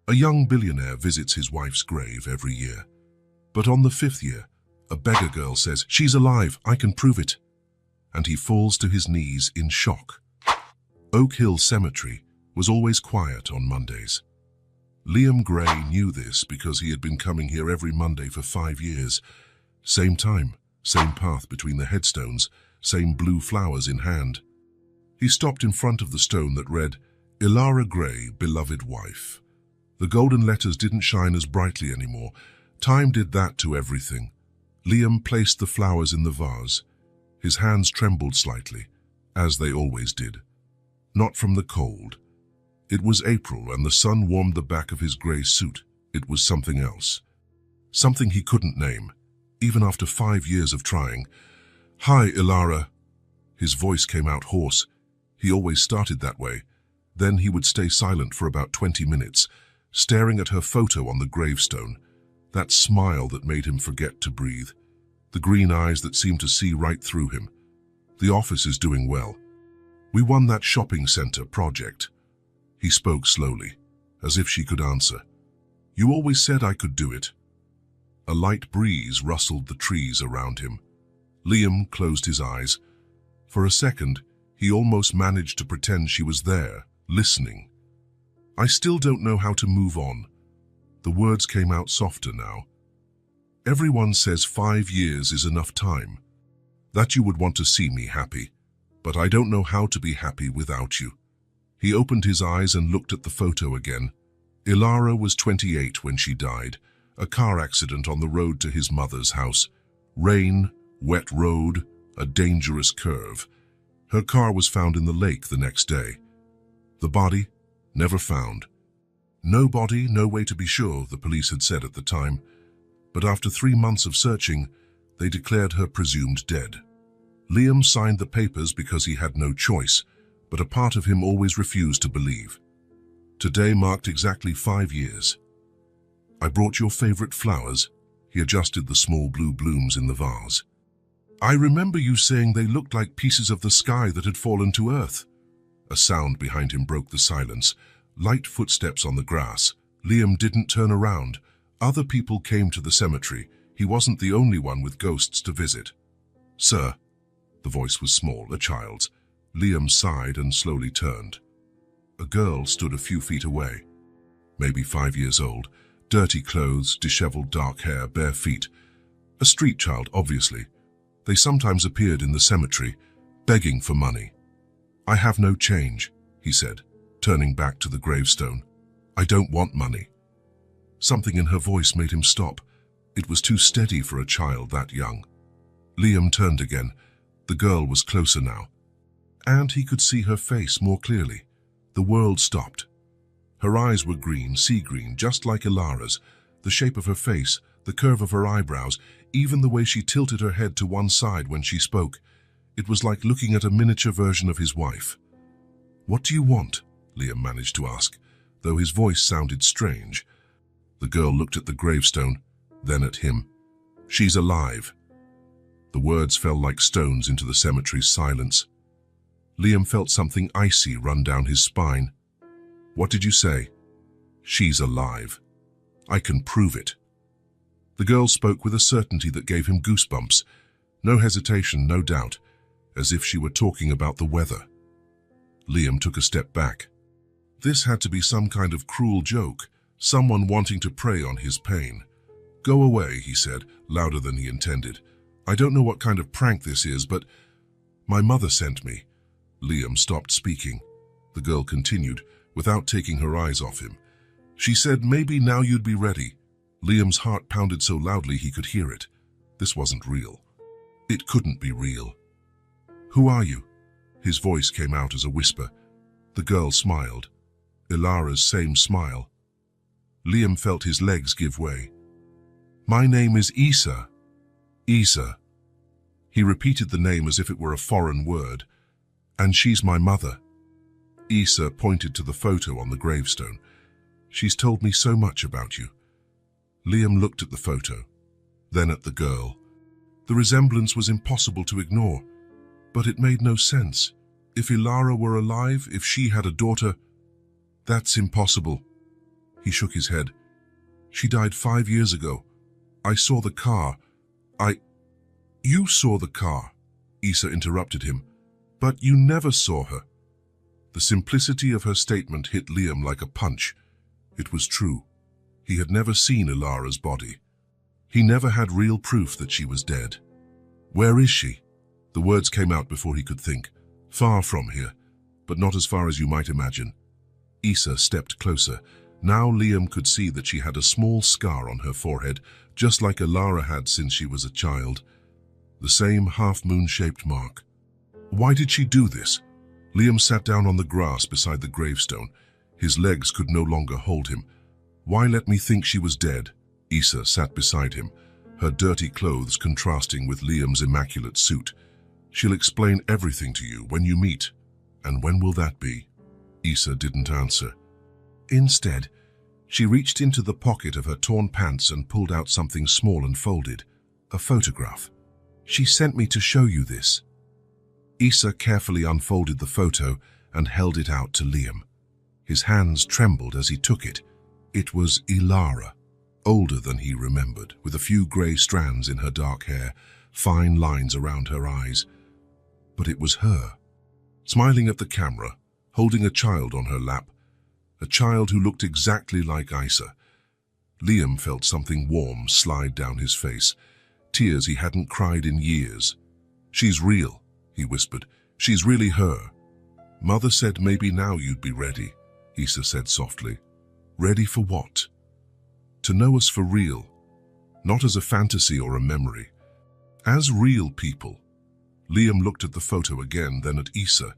A young billionaire visits his wife's grave every year. But on the 5th year, a beggar girl says, "She's alive, I can prove it." And he falls to his knees in shock. Oak Hill Cemetery was always quiet on Mondays. Liam Gray knew this because he had been coming here every Monday for 5 years. Same time, same path between the headstones, same blue flowers in hand. He stopped in front of the stone that read, "Ilara Gray, beloved wife." The golden letters didn't shine as brightly anymore. Time did that to everything. Liam placed the flowers in the vase. His hands trembled slightly, as they always did. Not from the cold. It was April and the sun warmed the back of his grey suit. It was something else. Something he couldn't name, even after 5 years of trying. "Hi, Ilara." His voice came out hoarse. He always started that way. Then he would stay silent for about 20 minutes, staring at her photo on the gravestone. That smile that made him forget to breathe. The green eyes that seemed to see right through him. "The office is doing well. We won that shopping center project." He spoke slowly, as if she could answer. "You always said I could do it." A light breeze rustled the trees around him. Liam closed his eyes. For a second, he almost managed to pretend she was there, listening. "I still don't know how to move on." The words came out softer now. "Everyone says 5 years is enough time. That you would want to see me happy. But I don't know how to be happy without you." He opened his eyes and looked at the photo again. Ilara was 28 when she died. A car accident on the road to his mother's house. Rain, wet road, a dangerous curve. Her car was found in the lake the next day. The body? Never found. No body, no way to be sure, the police had said at the time. But after 3 months of searching, they declared her presumed dead. Liam signed the papers because he had no choice, but a part of him always refused to believe. Today marked exactly 5 years. "I brought your favorite flowers." He adjusted the small blue blooms in the vase. "I remember you saying they looked like pieces of the sky that had fallen to earth." A sound behind him broke the silence. Light footsteps on the grass. Liam didn't turn around. Other people came to the cemetery. He wasn't the only one with ghosts to visit. "Sir." The voice was small, a child's. Liam sighed and slowly turned. A girl stood a few feet away. Maybe 5 years old. Dirty clothes, disheveled dark hair, bare feet. A street child, obviously. They sometimes appeared in the cemetery, begging for money. "I have no change," he said, turning back to the gravestone. "I don't want money." Something in her voice made him stop. It was too steady for a child that young. Liam turned again. The girl was closer now. And he could see her face more clearly. The world stopped. Her eyes were green, sea green, just like Ilara's. The shape of her face, the curve of her eyebrows, even the way she tilted her head to one side when she spoke. It was like looking at a miniature version of his wife. "What do you want?" Liam managed to ask, though his voice sounded strange. The girl looked at the gravestone, then at him. "She's alive." The words fell like stones into the cemetery's silence. Liam felt something icy run down his spine. "What did you say?" "She's alive. I can prove it." The girl spoke with a certainty that gave him goosebumps. No hesitation, no doubt, as if she were talking about the weather. Liam took a step back. This had to be some kind of cruel joke, someone wanting to prey on his pain. "Go away," he said, louder than he intended. "I don't know what kind of prank this is, but my mother sent me." Liam stopped speaking. The girl continued, without taking her eyes off him. "She said maybe now you'd be ready." Liam's heart pounded so loudly he could hear it. This wasn't real. It couldn't be real. "Who are you?" His voice came out as a whisper. The girl smiled. Ilara's same smile. Liam felt his legs give way. "My name is Isa." "Isa." He repeated the name as if it were a foreign word. "And she's my mother." Isa pointed to the photo on the gravestone. "She's told me so much about you." Liam looked at the photo, then at the girl. The resemblance was impossible to ignore, but it made no sense. If Ilara were alive, if she had a daughter, that's impossible. He shook his head. She died 5 years ago. I saw the car. You saw the car, Issa interrupted him, but you never saw her. The simplicity of her statement hit Liam like a punch. It was true. He had never seen Ilara's body. He never had real proof that she was dead. Where is she? The words came out before he could think. Far from here, but not as far as you might imagine. Issa stepped closer. Now Liam could see that she had a small scar on her forehead, just like Ilara had since she was a child. The same half-moon-shaped mark. Why did she do this? Liam sat down on the grass beside the gravestone. His legs could no longer hold him. Why let me think she was dead? Issa sat beside him, her dirty clothes contrasting with Liam's immaculate suit. She'll explain everything to you when you meet. And when will that be? Issa didn't answer. Instead, she reached into the pocket of her torn pants and pulled out something small and folded. A photograph. She sent me to show you this. Issa carefully unfolded the photo and held it out to Liam. His hands trembled as he took it. It was Ilara, older than he remembered, with a few grey strands in her dark hair, fine lines around her eyes. But it was her, smiling at the camera, holding a child on her lap, a child who looked exactly like Issa. Liam felt something warm slide down his face, tears he hadn't cried in years. She's real, he whispered. She's really her. Mother said maybe now you'd be ready, Issa said softly. Ready for what? To know us for real, not as a fantasy or a memory. As real people. Liam looked at the photo again, then at Issa.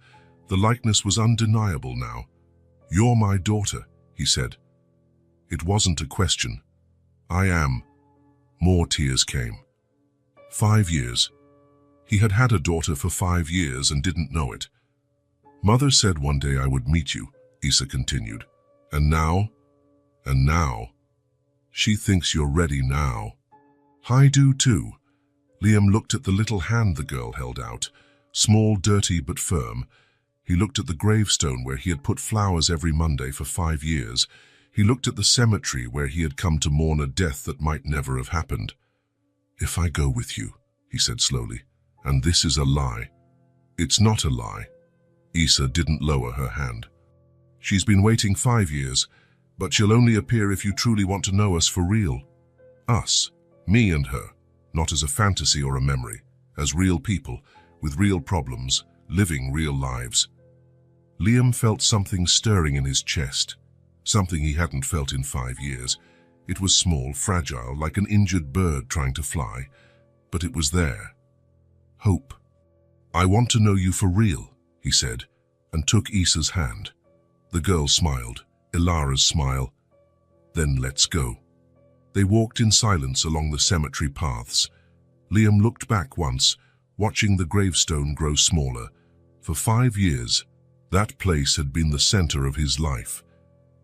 The likeness was undeniable now. You're my daughter, he said. It wasn't a question. I am. More tears came. 5 years. He had had a daughter for 5 years and didn't know it. Mother said one day I would meet you, Issa continued. And now? She thinks you're ready now. I do too. Liam looked at the little hand the girl held out, small, dirty but firm. He looked at the gravestone where he had put flowers every Monday for 5 years. He looked at the cemetery where he had come to mourn a death that might never have happened. If I go with you, he said slowly, and this is a lie. It's not a lie. Issa didn't lower her hand. She's been waiting 5 years, but she'll only appear if you truly want to know us for real. Us, me and her, not as a fantasy or a memory, as real people, with real problems, living real lives. Liam felt something stirring in his chest, something he hadn't felt in 5 years. It was small, fragile, like an injured bird trying to fly, but it was there. Hope. I want to know you for real, he said, and took Issa's hand. The girl smiled, Ilara's smile. Then let's go. They walked in silence along the cemetery paths. Liam looked back once, watching the gravestone grow smaller. For 5 years, that place had been the center of his life,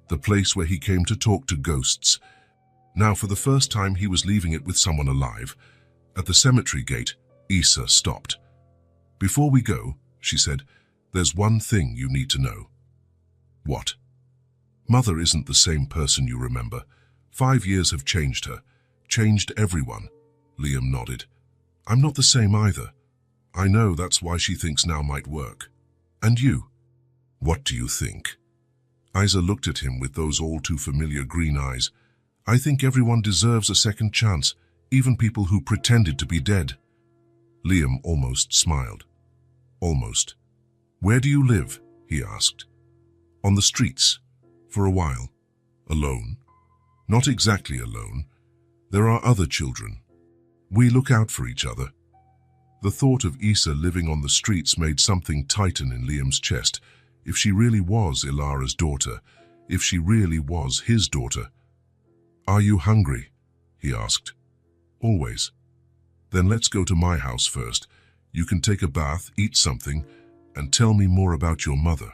the place where he came to talk to ghosts. Now, for the first time, he was leaving it with someone alive. At the cemetery gate, Issa stopped. Before we go, she said, there's one thing you need to know. What? Mother isn't the same person you remember. 5 years have changed her, changed everyone. Liam nodded. I'm not the same either. I know that's why she thinks now might work. And you? What do you think? Issa looked at him with those all-too-familiar green eyes. I think everyone deserves a second chance, even people who pretended to be dead. Liam almost smiled. Almost. Where do you live? He asked. On the streets. For a while. Alone? Not exactly alone. There are other children. We look out for each other. The thought of Issa living on the streets made something tighten in Liam's chest. If she really was Ilara's daughter, if she really was his daughter. Are you hungry? He asked. Always. Then let's go to my house first. You can take a bath, eat something, and tell me more about your mother.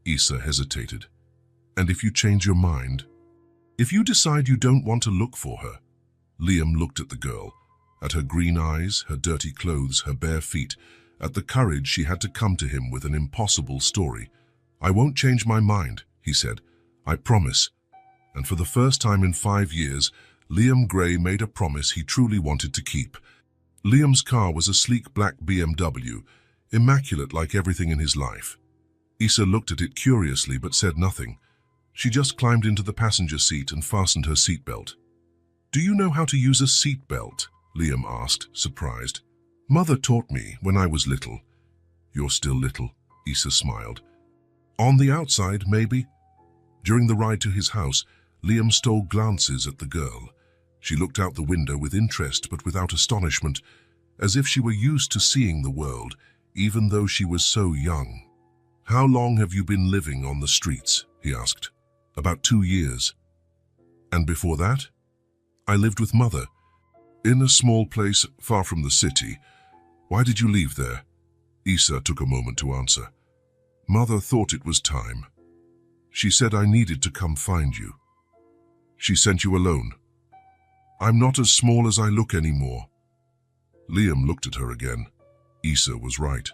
Issa hesitated. And if you change your mind? If you decide you don't want to look for her? Liam looked at the girl, at her green eyes, her dirty clothes, her bare feet, at the courage she had to come to him with an impossible story. I won't change my mind, he said. I promise. and for the first time in 5 years, Liam Gray made a promise he truly wanted to keep. Liam's car was a sleek black BMW, immaculate like everything in his life. Issa looked at it curiously but said nothing. She just climbed into the passenger seat and fastened her seatbelt. "Do you know how to use a seatbelt?" Liam asked, surprised. "Mother taught me when I was little." "You're still little," Issa smiled. "On the outside, maybe." During the ride to his house, Liam stole glances at the girl. She looked out the window with interest but without astonishment, as if she were used to seeing the world, even though she was so young. "How long have you been living on the streets?" he asked. "About 2 years." "And before that?" "I lived with Mother, in a small place far from the city." "Why did you leave there?" Issa took a moment to answer. "Mother thought it was time. She said I needed to come find you." "She sent you alone?" "I'm not as small as I look anymore." Liam looked at her again. Issa was right.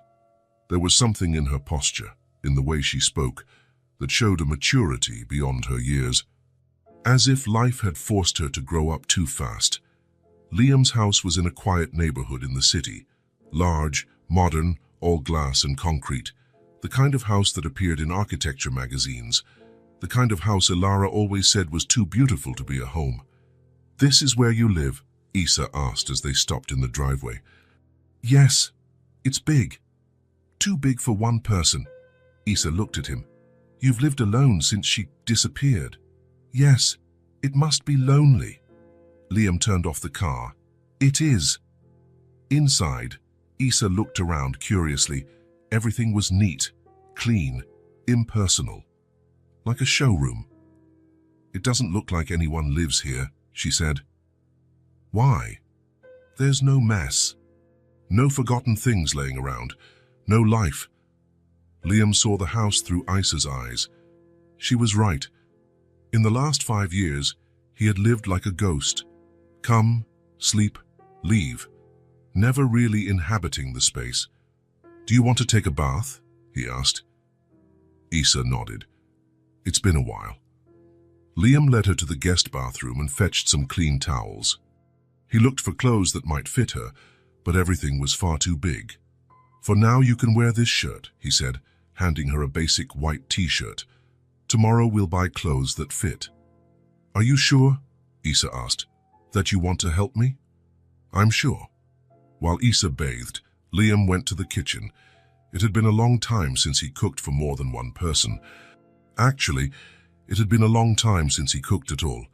There was something in her posture, in the way she spoke, that showed a maturity beyond her years. As if life had forced her to grow up too fast. Liam's house was in a quiet neighborhood in the city. Large, modern, all glass and concrete. The kind of house that appeared in architecture magazines. The kind of house Ilara always said was too beautiful to be a home. "This is where you live?" Issa asked as they stopped in the driveway. "Yes, it's big. Too big for one person." Issa looked at him. "You've lived alone since she disappeared." "Yes, it must be lonely." Liam turned off the car. "It is." Inside, Issa looked around curiously. Everything was neat, clean, impersonal. Like a showroom. "It doesn't look like anyone lives here," she said. "Why?" "There's no mess. No forgotten things laying around. No life." Liam saw the house through Issa's eyes. She was right. In the last 5 years, he had lived like a ghost. Come, sleep, leave. Never really inhabiting the space. "Do you want to take a bath?" he asked. Issa nodded. "It's been a while." Liam led her to the guest bathroom and fetched some clean towels. He looked for clothes that might fit her, but everything was far too big. "For now you can wear this shirt," he said, handing her a basic white t-shirt. "Tomorrow we'll buy clothes that fit." "Are you sure," Issa asked, "that you want to help me?" "I'm sure." While Issa bathed, Liam went to the kitchen. It had been a long time since he cooked for more than one person. Actually, it had been a long time since he cooked at all.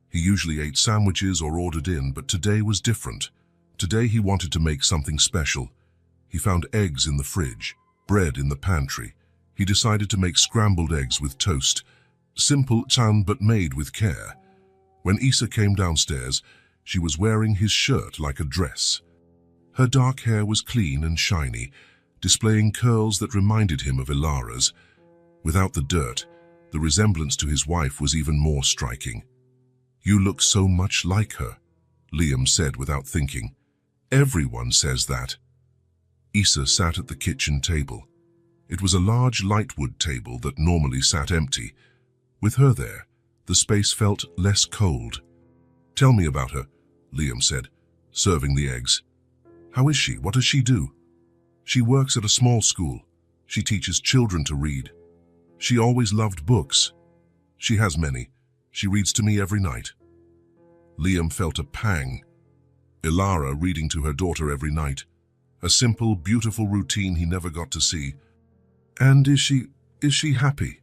He usually ate sandwiches or ordered in, but today was different. Today he wanted to make something special. He found eggs in the fridge, bread in the pantry. He decided to make scrambled eggs with toast. Simple, but made with care. When Issa came downstairs, she was wearing his shirt like a dress. Her dark hair was clean and shiny, displaying curls that reminded him of Ilara's. Without the dirt, the resemblance to his wife was even more striking. "You look so much like her," Liam said without thinking. "Everyone says that." Issa sat at the kitchen table. It was a large lightwood table that normally sat empty. With her there, the space felt less cold. "Tell me about her," Liam said, serving the eggs. "How is she? What does she do?" "She works at a small school. She teaches children to read. She always loved books. She has many. She reads to me every night." Liam felt a pang. Ilara reading to her daughter every night. A simple, beautiful routine he never got to see. "And is she happy?"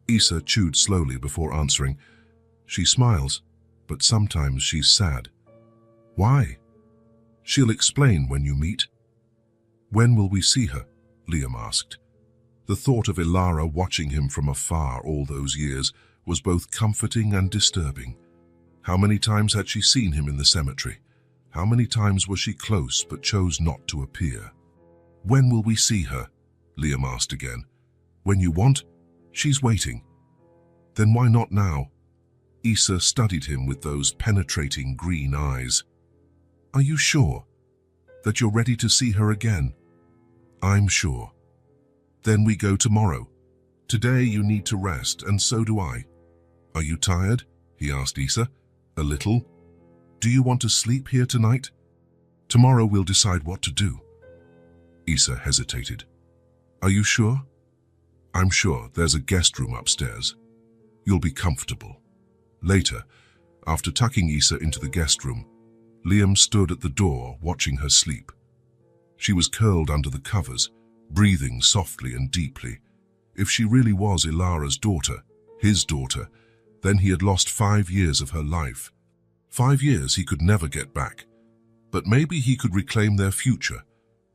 Issa chewed slowly before answering. "She smiles, but sometimes she's sad." "Why?" "She'll explain when you meet." "When will we see her?" Liam asked. The thought of Ilara watching him from afar all those years was both comforting and disturbing. How many times had she seen him in the cemetery? How many times was she close but chose not to appear? "When will we see her?" Liam asked again. "When you want? She's waiting." "Then why not now?" Issa studied him with those penetrating green eyes. "Are you sure that you're ready to see her again?" "I'm sure." "Then we go tomorrow. Today you need to rest, and so do I." "Are you tired?" he asked Isa. A little. Do you want to sleep here tonight? Tomorrow we'll decide what to do. Isa hesitated. Are you sure? I'm sure. There's a guest room upstairs. You'll be comfortable. Later, after tucking Isa into the guest room, Liam stood at the door watching her sleep. She was curled under the covers, breathing softly and deeply. If she really was Ilara's daughter, his daughter, then he had lost 5 years of her life. 5 years he could never get back. But maybe he could reclaim their future.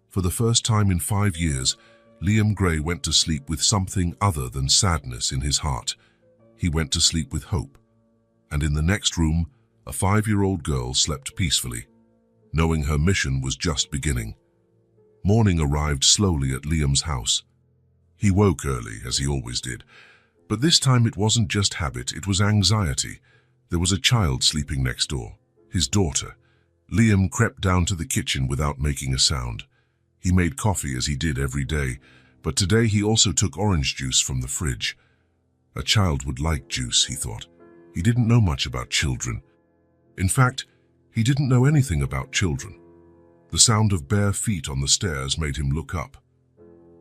For the first time in 5 years, Liam Gray went to sleep with something other than sadness in his heart. He went to sleep with hope. And in the next room, a 5-year-old girl slept peacefully, knowing her mission was just beginning. Morning arrived slowly at Liam's house. He woke early, as he always did. But this time it wasn't just habit, it was anxiety. There was a child sleeping next door, his daughter. Liam crept down to the kitchen without making a sound. He made coffee as he did every day, but today he also took orange juice from the fridge. A child would like juice, he thought. He didn't know much about children. In fact, he didn't know anything about children. The sound of bare feet on the stairs made him look up.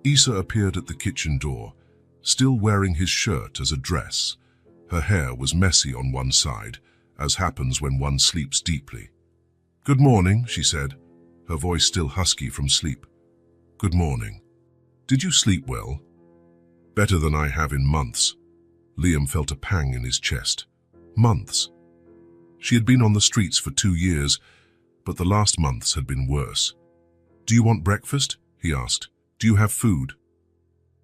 Isa appeared at the kitchen door, still wearing his shirt as a dress. Her hair was messy on one side, as happens when one sleeps deeply. "Good morning," she said, her voice still husky from sleep. "Good morning. Did you sleep well?" "Better than I have in months." Liam felt a pang in his chest. Months. She had been on the streets for 2 years, but the last months had been worse. "Do you want breakfast?" he asked. "Do you have food?"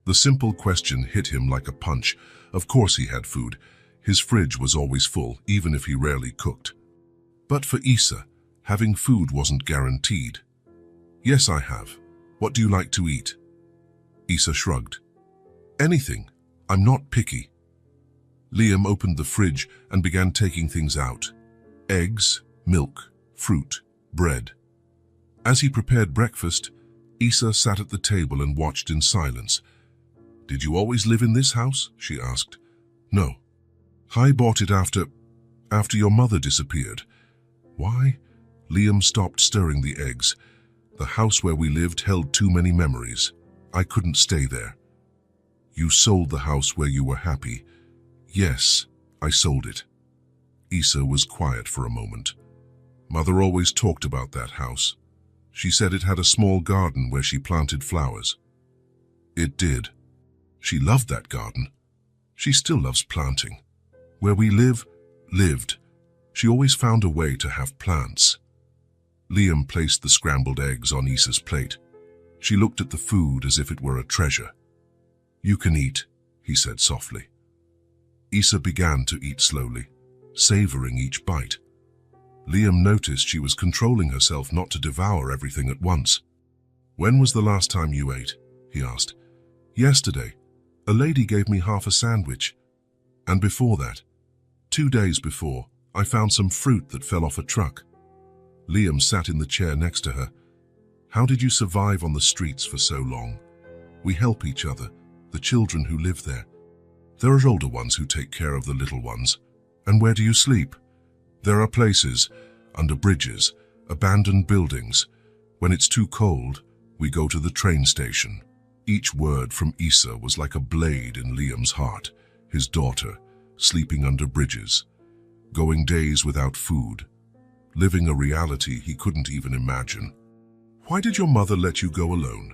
The simple question hit him like a punch. Of course he had food. His fridge was always full, even if he rarely cooked. But for Isa, having food wasn't guaranteed. "Yes, I have. What do you like to eat?" Isa shrugged. "Anything. I'm not picky." Liam opened the fridge and began taking things out. Eggs, milk, fruit, bread. As he prepared breakfast, Isa sat at the table and watched in silence. "Did you always live in this house?" she asked. "No. I bought it after your mother disappeared." "Why?" Liam stopped stirring the eggs. "The house where we lived held too many memories. I couldn't stay there." "You sold the house where you were happy." "Yes, I sold it." Isa was quiet for a moment. Mother always talked about that house. She said it had a small garden where she planted flowers. It did. She loved that garden. She still loves planting. Where we lived, she always found a way to have plants. Liam placed the scrambled eggs on Isa's plate. She looked at the food as if it were a treasure. "You can eat," he said softly. Isa began to eat slowly, savoring each bite. Liam noticed she was controlling herself not to devour everything at once. "When was the last time you ate?" he asked. "Yesterday. A lady gave me half a sandwich. And before that, 2 days before, I found some fruit that fell off a truck." Liam sat in the chair next to her. "How did you survive on the streets for so long?" "We help each other, the children who live there. There are older ones who take care of the little ones." "And where do you sleep?" "There are places, under bridges, abandoned buildings. When it's too cold, we go to the train station." Each word from Isa was like a blade in Liam's heart. His daughter, sleeping under bridges, going days without food, living a reality he couldn't even imagine. "Why did your mother let you go alone?"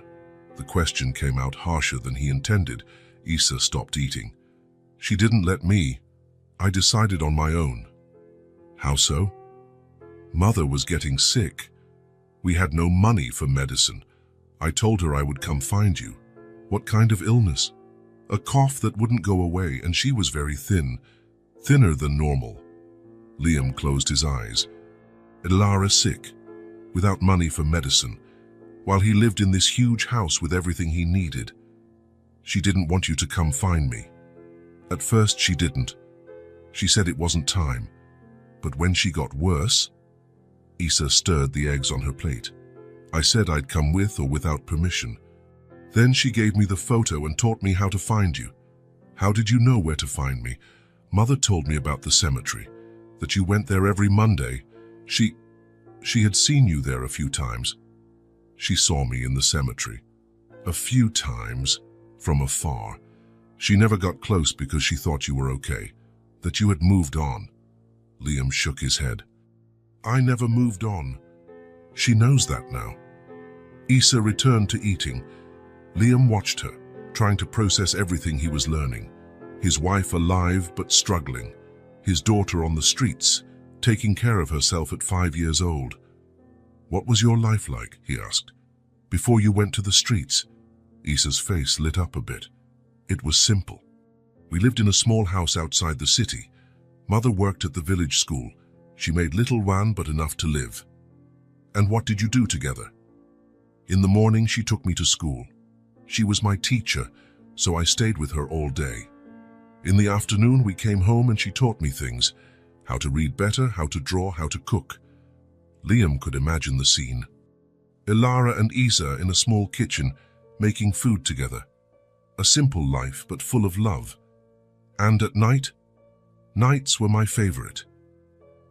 The question came out harsher than he intended. Isa stopped eating. "She didn't let me. I decided on my own." "How so?" "Mother was getting sick. We had no money for medicine. I told her I would come find you." "What kind of illness?" "A cough that wouldn't go away, and she was very thin, thinner than normal." Liam closed his eyes. "Ilara sick, without money for medicine, while he lived in this huge house with everything he needed. She didn't want you to come find me." "At first she didn't. She said it wasn't time. But when she got worse..." Isa stirred the eggs on her plate. "I said I'd come with or without permission. Then she gave me the photo and taught me how to find you." "How did you know where to find me?" "Mother told me about the cemetery. that you went there every Monday. She had seen you there a few times. She saw me in the cemetery. A few times, from afar. She never got close because she thought you were okay, that you had moved on. Liam shook his head. I never moved on. She knows that now. Issa returned to eating. Liam watched her, trying to process everything he was learning. His wife alive but struggling. His daughter on the streets, taking care of herself at 5 years old. What was your life like, he asked, before you went to the streets? Issa's face lit up a bit. It was simple. We lived in a small house outside the city. Mother worked at the village school. She made little wan but enough to live. And what did you do together? In the morning she took me to school. She was my teacher, so I stayed with her all day. In the afternoon we came home and she taught me things. How to read better, how to draw, how to cook. Liam could imagine the scene. Ilara and Issa in a small kitchen, making food together. A simple life, but full of love. And at night? Nights were my favorite.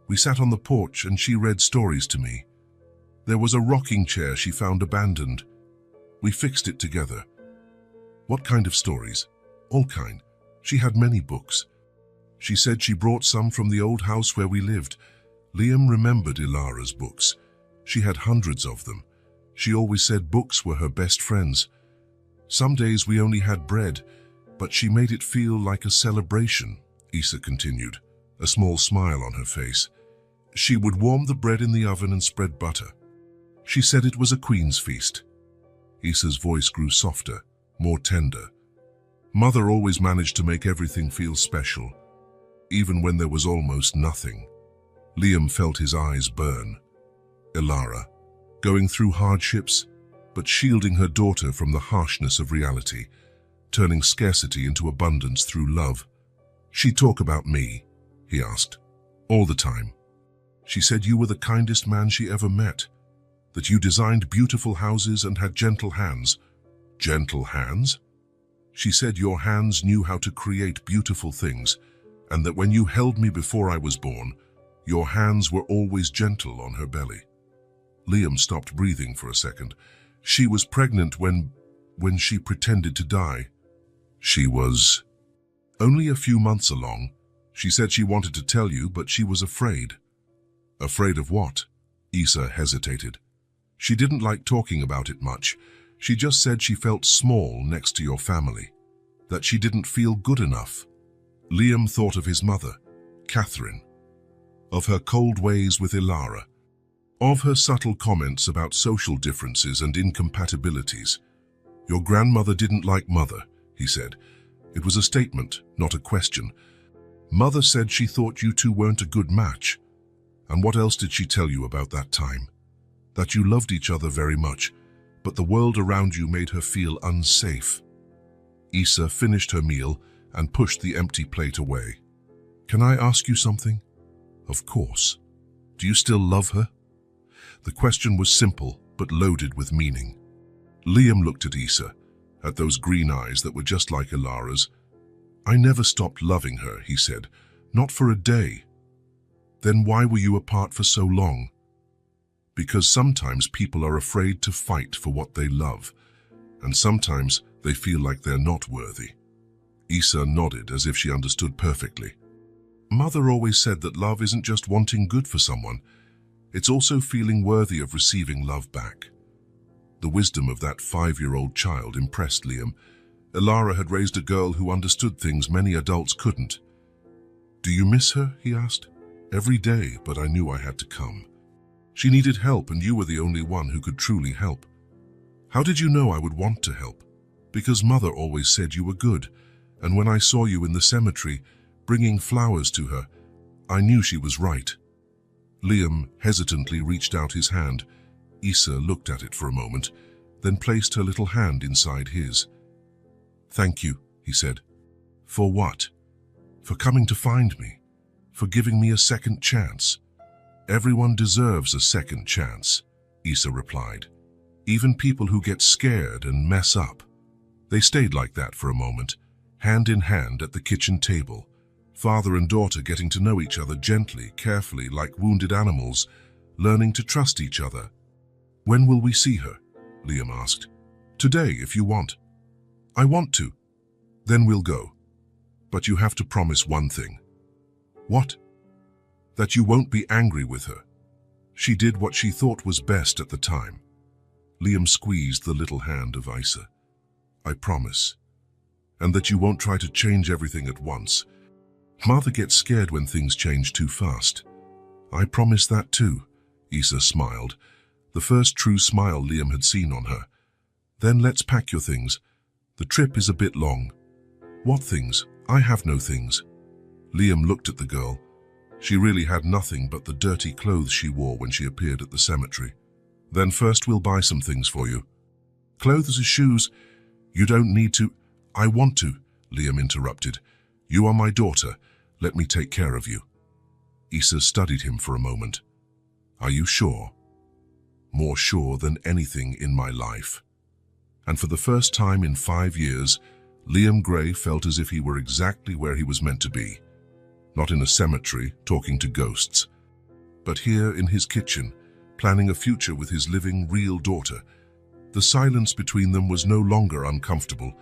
We sat on the porch and she read stories to me. There was a rocking chair she found abandoned. We fixed it together. What kind of stories? All kind. She had many books. She said she brought some from the old house where we lived. Liam remembered Ilara's books. She had hundreds of them. She always said books were her best friends. Some days we only had bread, but she made it feel like a celebration, Issa continued, a small smile on her face. She would warm the bread in the oven and spread butter. She said it was a queen's feast. Issa's voice grew softer, more tender. Mother always managed to make everything feel special, even when there was almost nothing. Liam felt his eyes burn. Ilara, going through hardships, but shielding her daughter from the harshness of reality, turning scarcity into abundance through love. She talk about me, he asked, all the time. She said you were the kindest man she ever met, that you designed beautiful houses and had gentle hands. Gentle hands? She said your hands knew how to create beautiful things, and that when you held me before I was born, your hands were always gentle on her belly. Liam stopped breathing for a second. She was pregnant when she pretended to die. She was only a few months along. She said she wanted to tell you, but she was afraid. Afraid of what? Issa hesitated. She didn't like talking about it much. She just said she felt small next to your family, that she didn't feel good enough. Liam thought of his mother, Catherine, of her cold ways with Ilara, of her subtle comments about social differences and incompatibilities. Your grandmother didn't like Mother, he said. It was a statement, not a question. Mother said she thought you two weren't a good match. And what else did she tell you about that time? That you loved each other very much, but the world around you made her feel unsafe. Issa finished her meal and pushed the empty plate away. Can I ask you something? Of course. Do you still love her? The question was simple, but loaded with meaning. Liam looked at Issa, at those green eyes that were just like Ilara's. I never stopped loving her, he said, not for a day. Then why were you apart for so long? Because sometimes people are afraid to fight for what they love, and sometimes they feel like they're not worthy. Issa nodded as if she understood perfectly. Mother always said that love isn't just wanting good for someone, it's also feeling worthy of receiving love back. The wisdom of that 5-year-old child impressed Liam. Ilara had raised a girl who understood things many adults couldn't. Do you miss her? He asked. Every day, but I knew I had to come. She needed help and you were the only one who could truly help. How did you know I would want to help? Because Mother always said you were good, and when I saw you in the cemetery, bringing flowers to her, I knew she was right. Liam hesitantly reached out his hand. Issa looked at it for a moment, then placed her little hand inside his. Thank you, he said. For what? For coming to find me. For giving me a second chance. Everyone deserves a second chance, Issa replied. Even people who get scared and mess up. They stayed like that for a moment, hand in hand at the kitchen table. Father and daughter getting to know each other gently, carefully, like wounded animals, learning to trust each other. "When will we see her?" Liam asked. "Today, if you want." "I want to." "Then we'll go. But you have to promise one thing." "What?" "That you won't be angry with her. She did what she thought was best at the time." Liam squeezed the little hand of Isa. "I promise. And that you won't try to change everything at once. Mother gets scared when things change too fast." "I promise that too." Isa smiled, the first true smile Liam had seen on her. "Then let's pack your things. The trip is a bit long." "What things? I have no things." Liam looked at the girl. She really had nothing but the dirty clothes she wore when she appeared at the cemetery. "Then first we'll buy some things for you." "Clothes or shoes? You don't need to." "I want to," Liam interrupted. "You are my daughter. Let me take care of you." Isa studied him for a moment. "Are you sure?" "More sure than anything in my life." And for the first time in 5 years, Liam Gray felt as if he were exactly where he was meant to be. Not in a cemetery, talking to ghosts, but here in his kitchen, planning a future with his living, real daughter. The silence between them was no longer uncomfortable.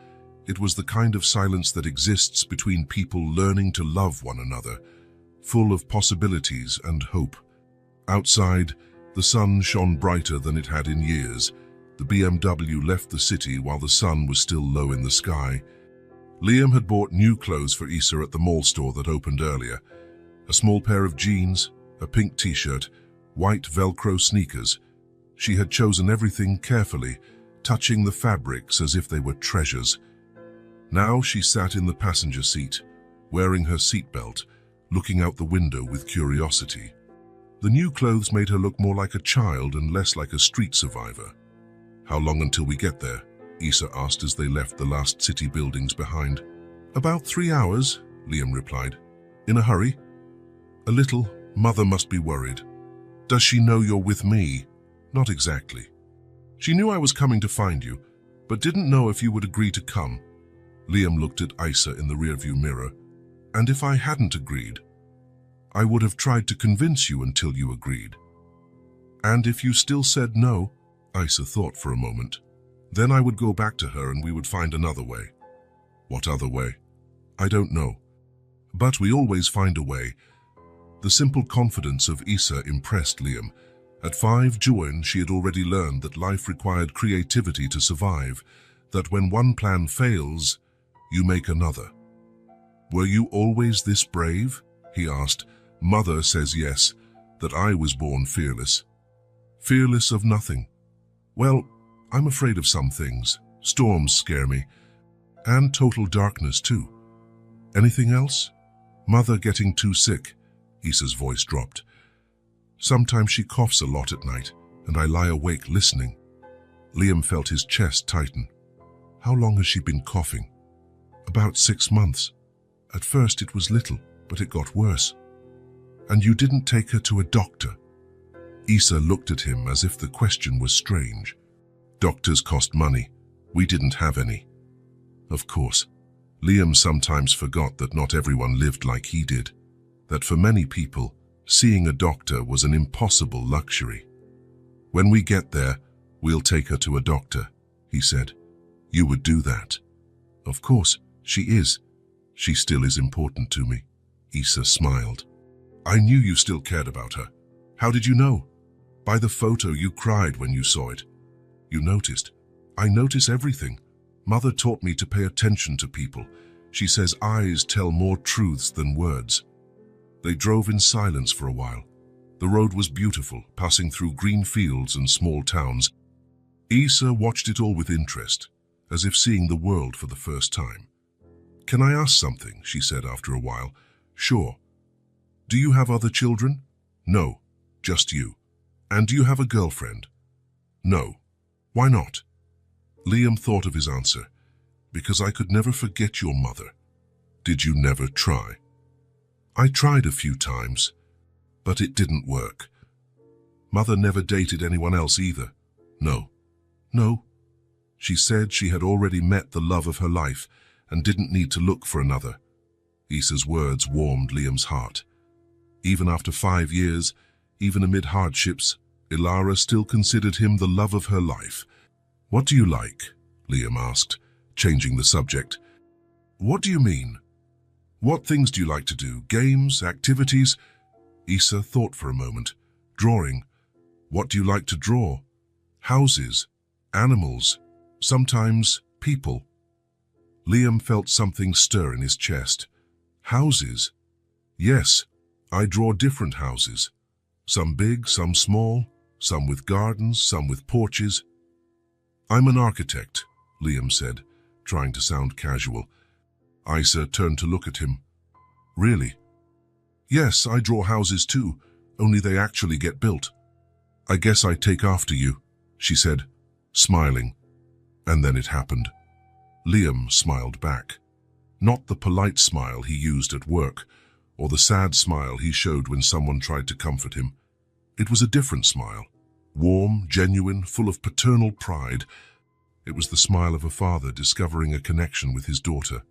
It was the kind of silence that exists between people learning to love one another, full of possibilities and hope. Outside, the sun shone brighter than it had in years. The BMW left the city while the sun was still low in the sky. Liam had bought new clothes for Isa at the mall store that opened earlier. A small pair of jeans, a pink t-shirt, white Velcro sneakers. She had chosen everything carefully, touching the fabrics as if they were treasures. Now she sat in the passenger seat, wearing her seatbelt, looking out the window with curiosity. The new clothes made her look more like a child and less like a street survivor. "How long until we get there?" Isa asked as they left the last city buildings behind. "About 3 hours," Liam replied. "In a hurry?" "A little. Mother must be worried." "Does she know you're with me?" "Not exactly. She knew I was coming to find you, but didn't know if you would agree to come." Liam looked at Isa in the rearview mirror. "And if I hadn't agreed?" "I would have tried to convince you until you agreed." "And if you still said no?" Isa thought for a moment. "Then I would go back to her and we would find another way." "What other way?" "I don't know. But we always find a way." The simple confidence of Isa impressed Liam. At 5 Juin, she had already learned that life required creativity to survive, that when one plan fails, you make another. "Were you always this brave?" he asked. "Mother says yes, that I was born fearless." "Fearless of nothing." "Well, I'm afraid of some things. Storms scare me. And total darkness too." "Anything else?" "Mother getting too sick." Isa's voice dropped. "Sometimes she coughs a lot at night, and I lie awake listening." Liam felt his chest tighten. "How long has she been coughing?" "About 6 months. At first it was little, but it got worse." "And you didn't take her to a doctor?" Isa looked at him as if the question was strange. "Doctors cost money. We didn't have any." Of course. Liam sometimes forgot that not everyone lived like he did, that for many people, seeing a doctor was an impossible luxury. "When we get there, we'll take her to a doctor," he said. "You would do that?" "Of course, she is. She still is important to me." Isa smiled. "I knew you still cared about her. How did you know?" "By the photo, you cried when you saw it." "You noticed?" "I notice everything. Mother taught me to pay attention to people. She says eyes tell more truths than words." They drove in silence for a while. The road was beautiful, passing through green fields and small towns. Isa watched it all with interest, as if seeing the world for the first time. "Can I ask something?" she said after a while. "Sure." "Do you have other children?" "No, just you." "And do you have a girlfriend?" "No." "Why not?" Liam thought of his answer. "Because I could never forget your mother." "Did you never try?" "I tried a few times, but it didn't work." "Mother never dated anyone else either?" "No." "No." She said she had already met the love of her life and didn't need to look for another. Issa's words warmed Liam's heart. Even after 5 years, even amid hardships, Ilara still considered him the love of her life. "What do you like?" Liam asked, changing the subject. "What do you mean? What things do you like to do? Games, activities?" Issa thought for a moment. "Drawing. What do you like to draw? Houses, animals, sometimes people." Liam felt something stir in his chest. "Houses? Yes, I draw different houses. Some big, some small, some with gardens, some with porches." "I'm an architect," Liam said, trying to sound casual. Issa turned to look at him. "Really?" "Yes, I draw houses too, only they actually get built." "I guess I take after you," she said, smiling. And then it happened. Liam smiled back. Not the polite smile he used at work, or the sad smile he showed when someone tried to comfort him. It was a different smile, warm, genuine, full of paternal pride. It was the smile of a father discovering a connection with his daughter.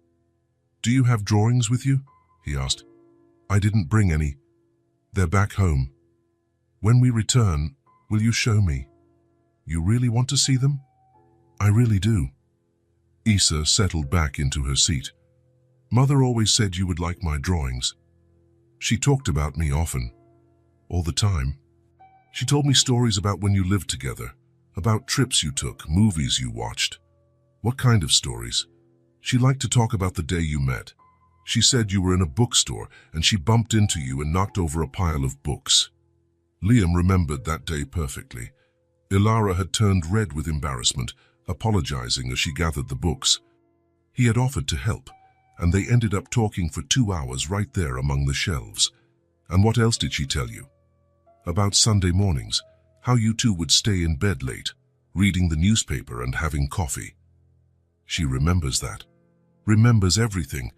"Do you have drawings with you?" he asked. "I didn't bring any. They're back home. When we return, will you show me? You really want to see them?" "I really do." Issa settled back into her seat. "Mother always said you would like my drawings. She talked about me often, all the time. She told me stories about when you lived together, about trips you took, movies you watched." "What kind of stories?" "She liked to talk about the day you met. She said you were in a bookstore and she bumped into you and knocked over a pile of books." Liam remembered that day perfectly. Ilara had turned red with embarrassment, apologizing as she gathered the books. He had offered to help, and they ended up talking for 2 hours right there among the shelves. "And what else did she tell you?" "About Sunday mornings, how you two would stay in bed late, reading the newspaper and having coffee." She remembers that. Remembers everything.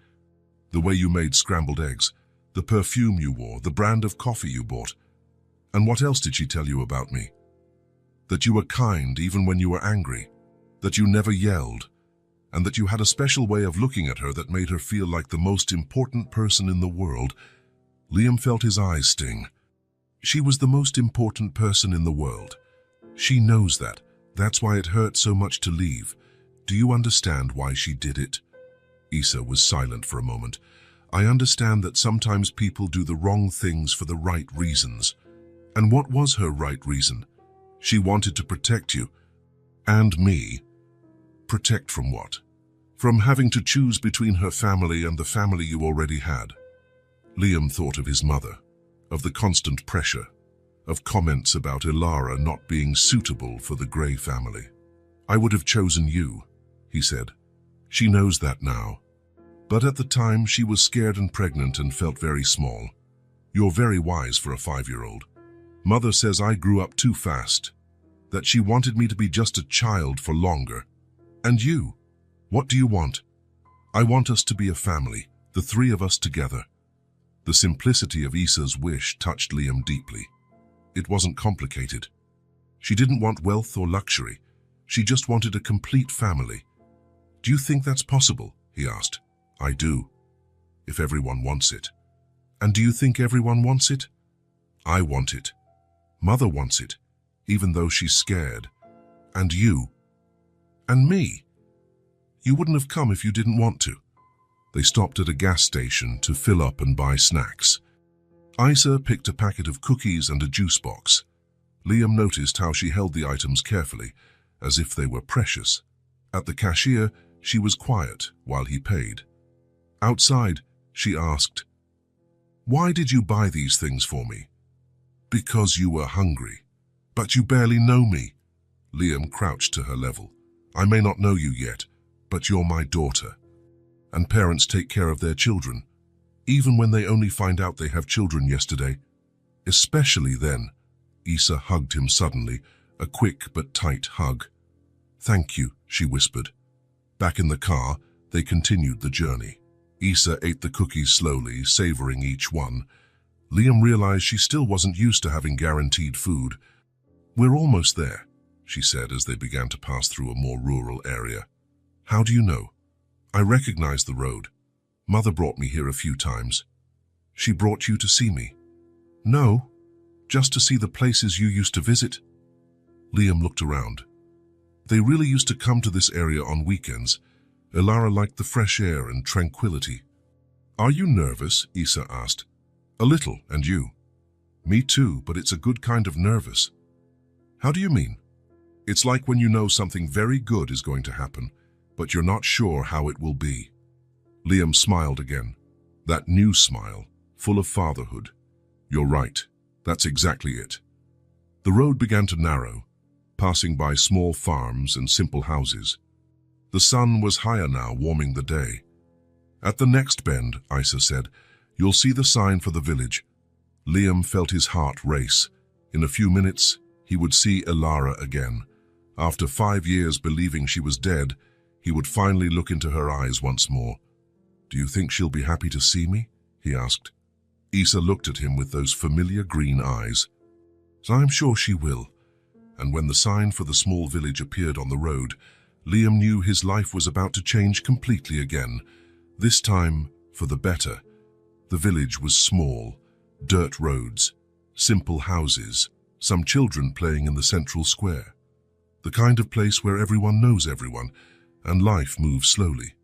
The way you made scrambled eggs, the perfume you wore, the brand of coffee you bought. "And what else did she tell you about me?" "That you were kind even when you were angry, that you never yelled, and that you had a special way of looking at her that made her feel like the most important person in the world." Liam felt his eyes sting. She was the most important person in the world. She knows that. That's why it hurt so much to leave. Do you understand why she did it? Issa was silent for a moment. "I understand that sometimes people do the wrong things for the right reasons." "And what was her right reason?" "She wanted to protect you. And me." "Protect from what?" "From having to choose between her family and the family you already had." Liam thought of his mother, of the constant pressure, of comments about Ilara not being suitable for the Grey family. "I would have chosen you," he said. "She knows that now. But at the time she was scared and pregnant and felt very small. You're very wise for a 5-year-old. Mother says I grew up too fast, that she wanted me to be just a child for longer. And you? What do you want?" "I want us to be a family, the 3 of us together." The simplicity of Issa's wish touched Liam deeply. It wasn't complicated. She didn't want wealth or luxury. She just wanted a complete family. "Do you think that's possible?" he asked. "I do, if everyone wants it." "And do you think everyone wants it?" "I want it. Mother wants it, even though she's scared. And you. And me. You wouldn't have come if you didn't want to." They stopped at a gas station to fill up and buy snacks. Issa picked a packet of cookies and a juice box. Liam noticed how she held the items carefully, as if they were precious. At the cashier, she was quiet while he paid. Outside, she asked, "Why did you buy these things for me?" "Because you were hungry. But you barely know me." Liam crouched to her level. "I may not know you yet, but you're my daughter. And parents take care of their children, even when they only find out they have children yesterday. Especially then." Issa hugged him suddenly, a quick but tight hug. "Thank you," she whispered. Back in the car, they continued the journey. Issa ate the cookies slowly, savoring each one. Liam realized she still wasn't used to having guaranteed food. "We're almost there," she said as they began to pass through a more rural area. "How do you know?" "I recognize the road. Mother brought me here a few times. She brought you to see me? No, just to see the places you used to visit. Liam looked around. They really used to come to this area on weekends. Ilara liked the fresh air and tranquility. Are you nervous? Isa asked. A little, and you? Me too, but it's a good kind of nervous. How do you mean? It's like when you know something very good is going to happen, but you're not sure how it will be. Liam smiled again. That new smile, full of fatherhood. You're right. That's exactly it. The road began to narrow, passing by small farms and simple houses. The sun was higher now, warming the day. At the next bend, Isa said, you'll see the sign for the village. Liam felt his heart race. In a few minutes, he would see Ilara again. After 5 years believing she was dead, he would finally look into her eyes once more. Do you think she'll be happy to see me? He asked. Isa looked at him with those familiar green eyes. I'm sure she will. And when the sign for the small village appeared on the road, Liam knew his life was about to change completely again. This time, for the better. The village was small, dirt roads, simple houses, some children playing in the central square. The kind of place where everyone knows everyone, and life moves slowly.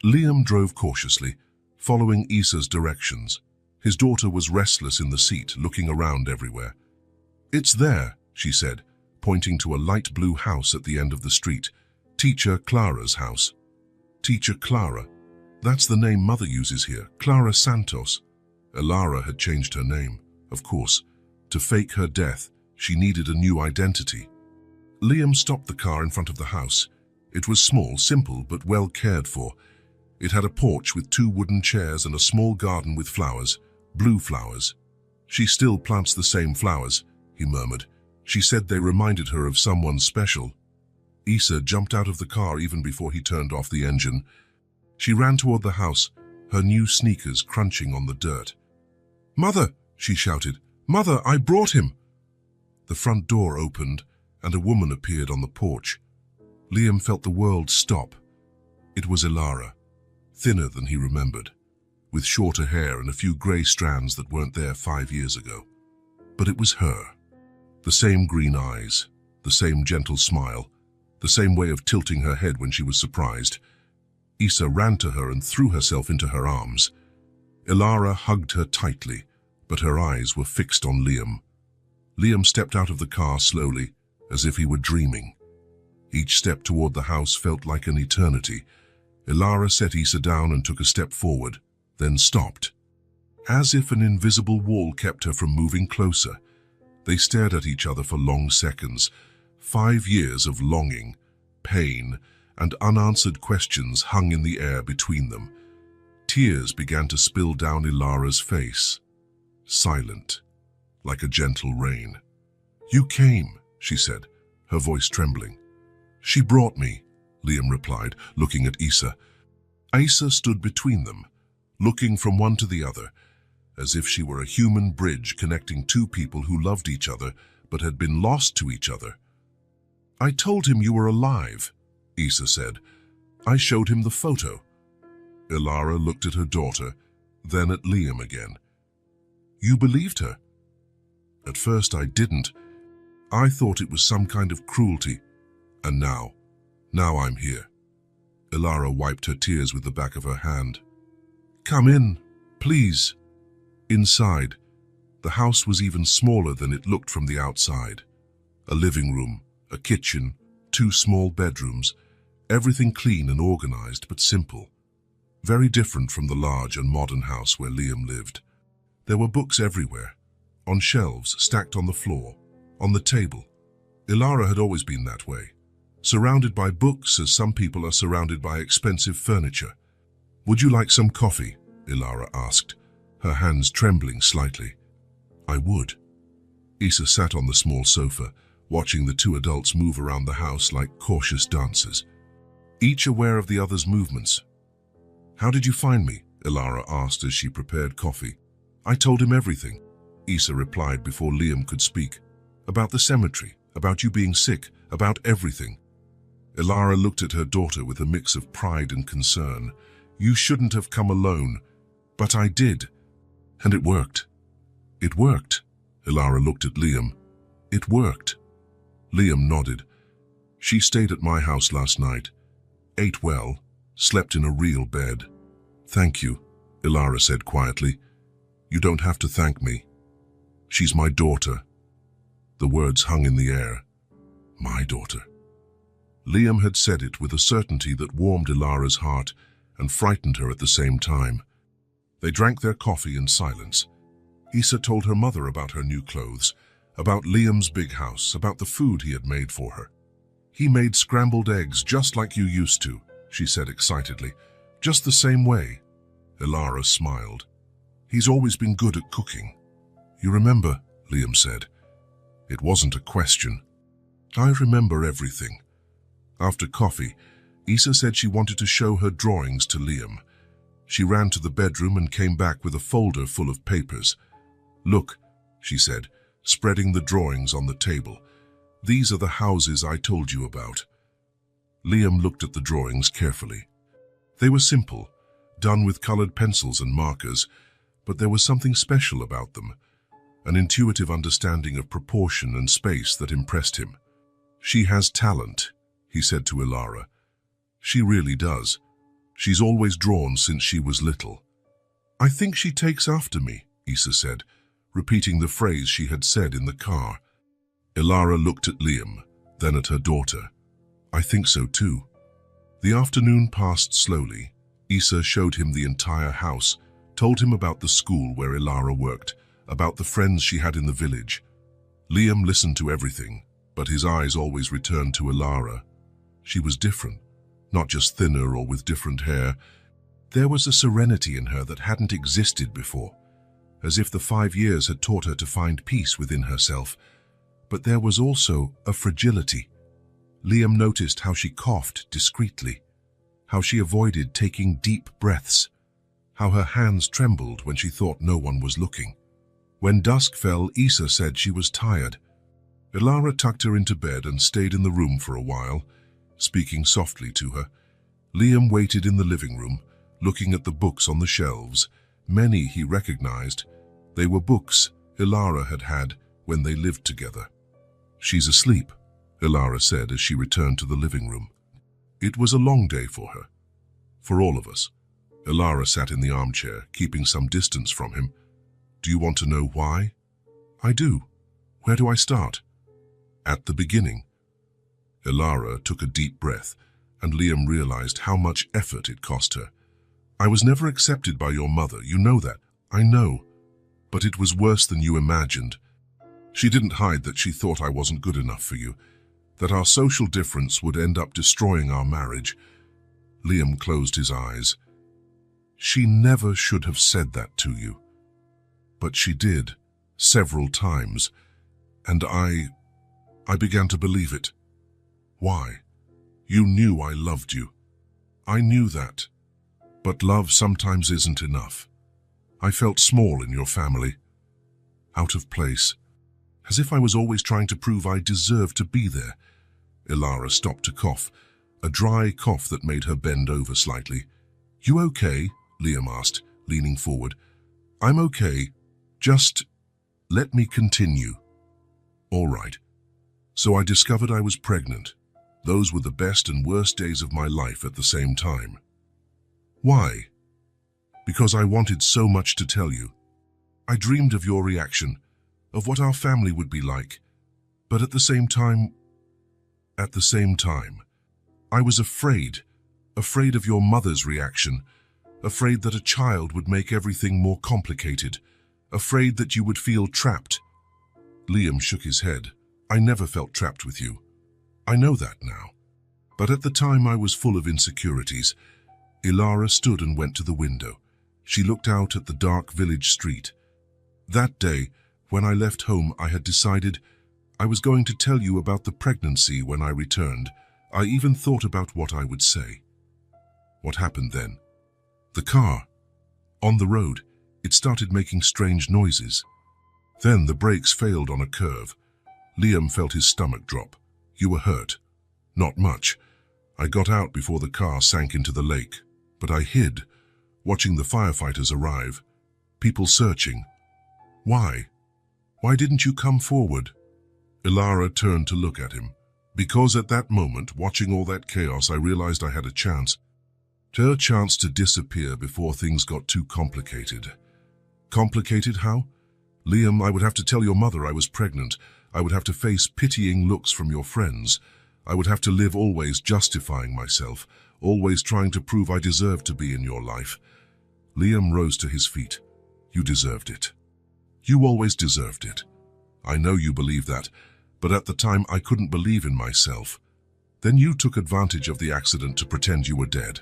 Liam drove cautiously, following Isa's directions. His daughter was restless in the seat, looking around everywhere. It's there, she said, pointing to a light blue house at the end of the street. Teacher Clara's house. Teacher Clara. That's the name Mother uses here, Clara Santos. Ilara had changed her name, of course. To fake her death, she needed a new identity. Liam stopped the car in front of the house. It was small, simple, but well cared for. It had a porch with 2 wooden chairs and a small garden with flowers, blue flowers. She still plants the same flowers, he murmured. She said they reminded her of someone special. Isa jumped out of the car even before he turned off the engine. She ran toward the house, her new sneakers crunching on the dirt. Mother, she shouted. Mother, I brought him. The front door opened and a woman appeared on the porch. Liam felt the world stop. It was Ilara, thinner than he remembered, with shorter hair and a few grey strands that weren't there 5 years ago. But it was her. The same green eyes, the same gentle smile, the same way of tilting her head when she was surprised. Isa ran to her and threw herself into her arms. Ilara hugged her tightly, but her eyes were fixed on Liam. Liam stepped out of the car slowly, as if he were dreaming. Each step toward the house felt like an eternity. Ilara set Isa down and took a step forward, then stopped. As if an invisible wall kept her from moving closer, they stared at each other for long seconds. 5 years of longing, pain, and unanswered questions hung in the air between them. Tears began to spill down Ilara's face, silent, like a gentle rain. You came, she said, her voice trembling. She brought me, Liam replied, looking at Isa. Isa stood between them, looking from one to the other, as if she were a human bridge connecting 2 people who loved each other but had been lost to each other. I told him you were alive, Isa said. I showed him the photo. Ilara looked at her daughter, then at Liam again. You believed her? At first I didn't. I thought it was some kind of cruelty. And now I'm here. Ilara wiped her tears with the back of her hand. Come in, please. Inside, the house was even smaller than it looked from the outside. A living room, a kitchen, 2 small bedrooms, everything clean and organized but simple. Very different from the large and modern house where Liam lived. There were books everywhere, on shelves, stacked on the floor, on the table. Ilara had always been that way, surrounded by books as some people are surrounded by expensive furniture. Would you like some coffee? Ilara asked, her hands trembling slightly. I would. Isa sat on the small sofa, watching the 2 adults move around the house like cautious dancers, each aware of the other's movements. How did you find me? Ilara asked as she prepared coffee. I told him everything, Isa replied before Liam could speak. About the cemetery, about you being sick, about everything. Ilara looked at her daughter with a mix of pride and concern. You shouldn't have come alone. But I did. And it worked. It worked. Ilara looked at Liam. It worked. Liam nodded. She stayed at my house last night. Ate well. Slept in a real bed. Thank you, Ilara said quietly. You don't have to thank me. She's my daughter. The words hung in the air. My daughter. Liam had said it with a certainty that warmed Ilara's heart and frightened her at the same time. They drank their coffee in silence. Issa told her mother about her new clothes, about Liam's big house, about the food he had made for her. He made scrambled eggs just like you used to, she said excitedly. Just the same way. Ilara smiled. He's always been good at cooking. You remember, Liam said. It wasn't a question. I remember everything. After coffee, Issa said she wanted to show her drawings to Liam. She ran to the bedroom and came back with a folder full of papers. Look, she said, spreading the drawings on the table. These are the houses I told you about. Liam looked at the drawings carefully. They were simple, done with colored pencils and markers, but there was something special about them, an intuitive understanding of proportion and space that impressed him. She has talent, he said to Ilara. She really does. She's always drawn since she was little. I think she takes after me, Issa said, repeating the phrase she had said in the car. Ilara looked at Liam, then at her daughter. I think so too. The afternoon passed slowly. Issa showed him the entire house, told him about the school where Ilara worked, about the friends she had in the village. Liam listened to everything, but his eyes always returned to Ilara. She was different, not just thinner or with different hair. There was a serenity in her that hadn't existed before, as if the 5 years had taught her to find peace within herself. But there was also a fragility. Liam noticed how she coughed discreetly, how she avoided taking deep breaths, how her hands trembled when she thought no one was looking. When dusk fell, Issa said she was tired. Ilara tucked her into bed and stayed in the room for a while, speaking softly to her. Liam waited in the living room, looking at the books on the shelves. Many he recognized. They were books Ilara had had when they lived together. She's asleep, Ilara said as she returned to the living room. It was a long day for her. For all of us. Ilara sat in the armchair, keeping some distance from him. Do you want to know why? I do. Where do I start? At the beginning. Ilara took a deep breath, and Liam realized how much effort it cost her. I was never accepted by your mother, you know that. I know. But it was worse than you imagined. She didn't hide that she thought I wasn't good enough for you, that our social difference would end up destroying our marriage. Liam closed his eyes. She never should have said that to you. But she did, several times, and I began to believe it. Why? You knew I loved you. I knew that. But love sometimes isn't enough. I felt small in your family, out of place, as if I was always trying to prove I deserved to be there. Ilara stopped to cough, a dry cough that made her bend over slightly. You okay? Liam asked, leaning forward. I'm okay. Just let me continue. All right. So I discovered I was pregnant. Those were the best and worst days of my life at the same time. Why? Because I wanted so much to tell you. I dreamed of your reaction, of what our family would be like. But at the same time, I was afraid of your mother's reaction, afraid that a child would make everything more complicated, afraid that you would feel trapped. Liam shook his head. I never felt trapped with you. I know that now. But at the time I was full of insecurities. Ilara stood and went to the window. She looked out at the dark village street. That day, when I left home, I had decided I was going to tell you about the pregnancy when I returned. I even thought about what I would say. What happened then? The car. On the road, it started making strange noises. Then the brakes failed on a curve. Liam felt his stomach drop. You were hurt. Not much. I got out before the car sank into the lake. but I hid, watching the firefighters arrive, people searching. Why? Why didn't you come forward? Ilara turned to look at him, because at that moment, watching all that chaos, I realized I had a chance. A chance to disappear before things got too complicated. Complicated how? Liam, I would have to tell your mother I was pregnant. I would have to face pitying looks from your friends. I would have to live always justifying myself, always trying to prove I deserved to be in your life. Liam rose to his feet. You deserved it. You always deserved it. I know you believe that, but at the time I couldn't believe in myself. Then you took advantage of the accident to pretend you were dead.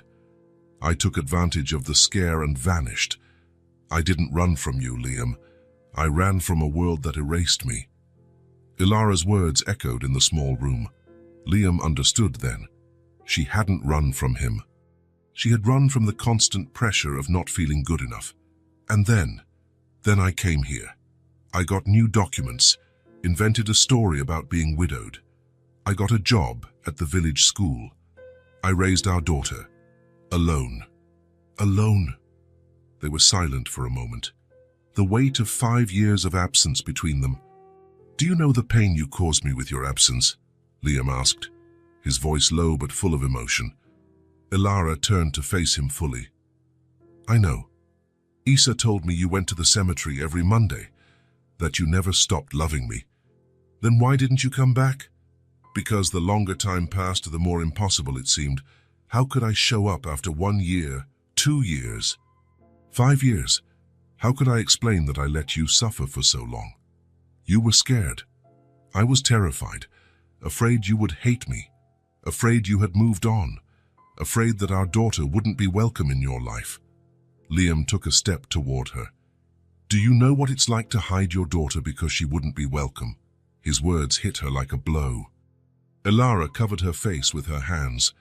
I took advantage of the scare and vanished. I didn't run from you, Liam. I ran from a world that erased me. Ilara's words echoed in the small room. Liam understood then. She hadn't run from him. She had run from the constant pressure of not feeling good enough. And then I came here. I got new documents, invented a story about being widowed. I got a job at the village school. I raised our daughter. Alone. Alone. They were silent for a moment. The weight of 5 years of absence between them. Do you know the pain you caused me with your absence? Liam asked, his voice low but full of emotion. Ilara turned to face him fully. I know. Isa told me you went to the cemetery every Monday, that you never stopped loving me. Then why didn't you come back? Because the longer time passed, the more impossible it seemed. How could I show up after 1 year, 2 years, 5 years? How could I explain that I let you suffer for so long? You were scared. I was terrified, afraid you would hate me, afraid you had moved on, afraid that our daughter wouldn't be welcome in your life. Liam took a step toward her. Do you know what it's like to hide your daughter because she wouldn't be welcome? His words hit her like a blow. Ilara covered her face with her hands.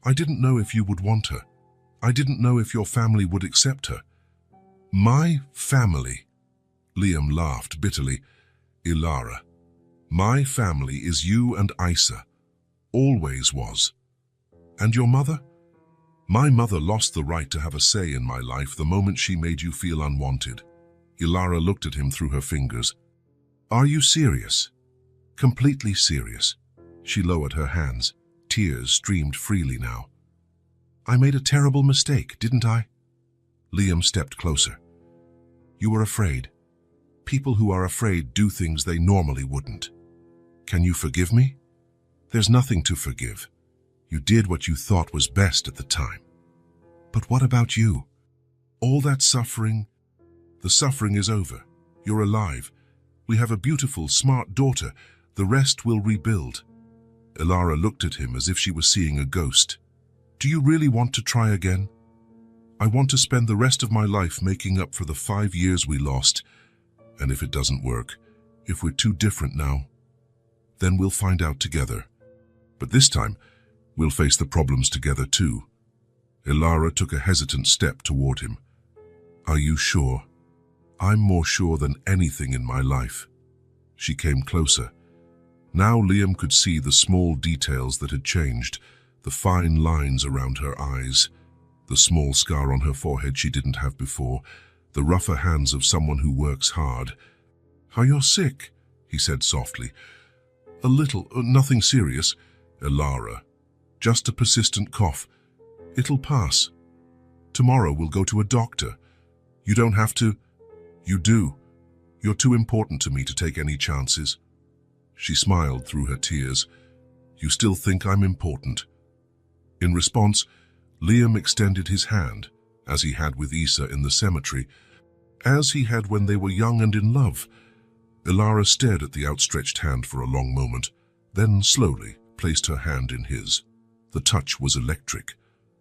I didn't know if you would want her. I didn't know if your family would accept her. My family? Liam laughed bitterly. Ilara, my family is you and Isa. Always was. And your mother? My mother lost the right to have a say in my life the moment she made you feel unwanted. Ilara looked at him through her fingers. Are you serious? Completely serious. She lowered her hands. Tears streamed freely now. I made a terrible mistake, didn't I? Liam stepped closer. You were afraid. People who are afraid do things they normally wouldn't. Can you forgive me? There's nothing to forgive. You did what you thought was best at the time. But what about you? All that suffering, the suffering is over. You're alive. We have a beautiful, smart daughter. The rest will rebuild. Ilara looked at him as if she was seeing a ghost. Do you really want to try again? I want to spend the rest of my life making up for the 5 years we lost. And if it doesn't work, if we're too different now, then we'll find out together. But this time, we'll face the problems together too. Ilara took a hesitant step toward him. Are you sure? I'm more sure than anything in my life. She came closer. Now Liam could see the small details that had changed, the fine lines around her eyes, the small scar on her forehead she didn't have before, the rougher hands of someone who works hard. You're sick, he said softly. A little, nothing serious. Ilara, just a persistent cough. It'll pass. Tomorrow we'll go to a doctor. You don't have to. You do. You're too important to me to take any chances. She smiled through her tears. You still think I'm important? In response, Liam extended his hand, as he had with Isa in the cemetery, as he had when they were young and in love. Ilara stared at the outstretched hand for a long moment, then slowly placed her hand in his. The touch was electric.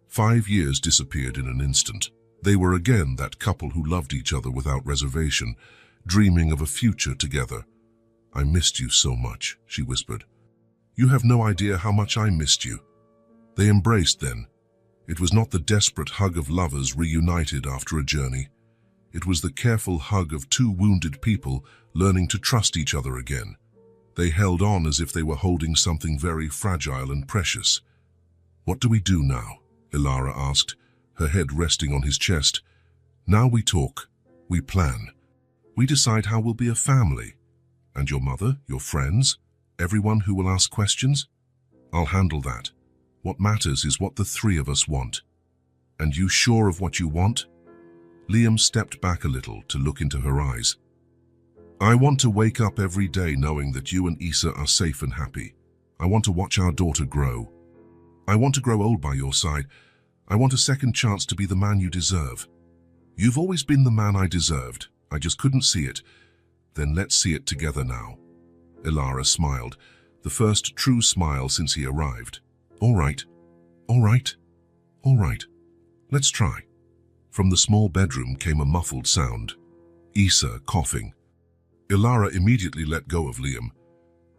5 years disappeared in an instant. They were again that couple who loved each other without reservation, dreaming of a future together. I missed you so much, she whispered. You have no idea how much I missed you. They embraced then. It was not the desperate hug of lovers reunited after a journey. It was the careful hug of two wounded people learning to trust each other again. They held on as if they were holding something very fragile and precious. What do we do now? Ilara asked, her head resting on his chest. Now we talk, we plan. We decide how we'll be a family. And your mother, your friends, everyone who will ask questions? I'll handle that. What matters is what the three of us want. And you sure of what you want? Liam stepped back a little to look into her eyes. I want to wake up every day knowing that you and Issa are safe and happy. I want to watch our daughter grow. I want to grow old by your side. I want a second chance to be the man you deserve. You've always been the man I deserved. I just couldn't see it. Then let's see it together now. Ilara smiled, the first true smile since he arrived. All right, all right, all right. Let's try. From the small bedroom came a muffled sound. Issa coughing. Ilara immediately let go of Liam.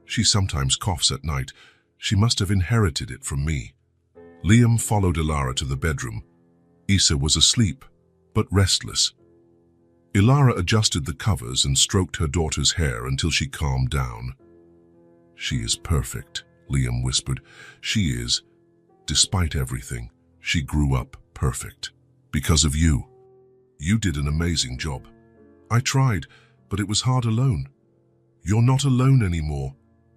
She sometimes coughs at night. She must have inherited it from me. Liam followed Ilara to the bedroom. Issa was asleep, but restless. Ilara adjusted the covers and stroked her daughter's hair until she calmed down. She is perfect, Liam whispered. She is. Despite everything, she grew up perfect. Because of you. You did an amazing job. I tried, but it was hard alone. You're not alone anymore.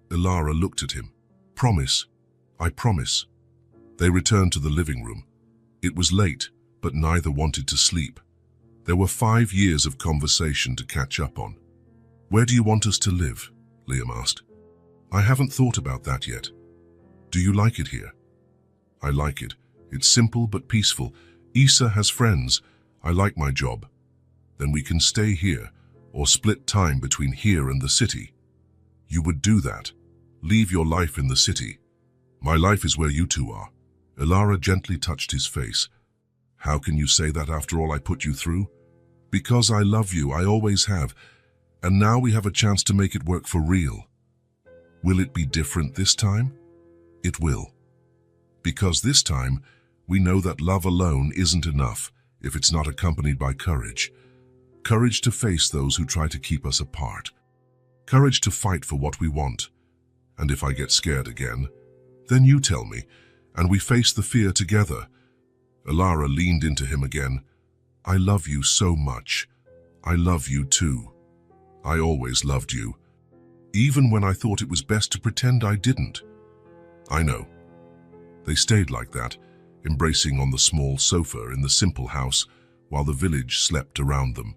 Ilara looked at him. Promise. I promise. They returned to the living room. It was late, but neither wanted to sleep. There were 5 years of conversation to catch up on. Where do you want us to live? Liam asked. I haven't thought about that yet. Do you like it here? I like it. It's simple but peaceful. Issa has friends. I like my job. Then we can stay here, or split time between here and the city. You would do that. Leave your life in the city. My life is where you two are. Ilara gently touched his face. How can you say that after all I put you through? Because I love you, I always have. And now we have a chance to make it work for real. Will it be different this time? It will. Because this time, we know that love alone isn't enough if it's not accompanied by courage. Courage to face those who try to keep us apart. Courage to fight for what we want. And if I get scared again, then you tell me, and we face the fear together. Ilara leaned into him again. I love you so much. I love you too. I always loved you, even when I thought it was best to pretend I didn't. I know. They stayed like that, embracing on the small sofa in the simple house while the village slept around them.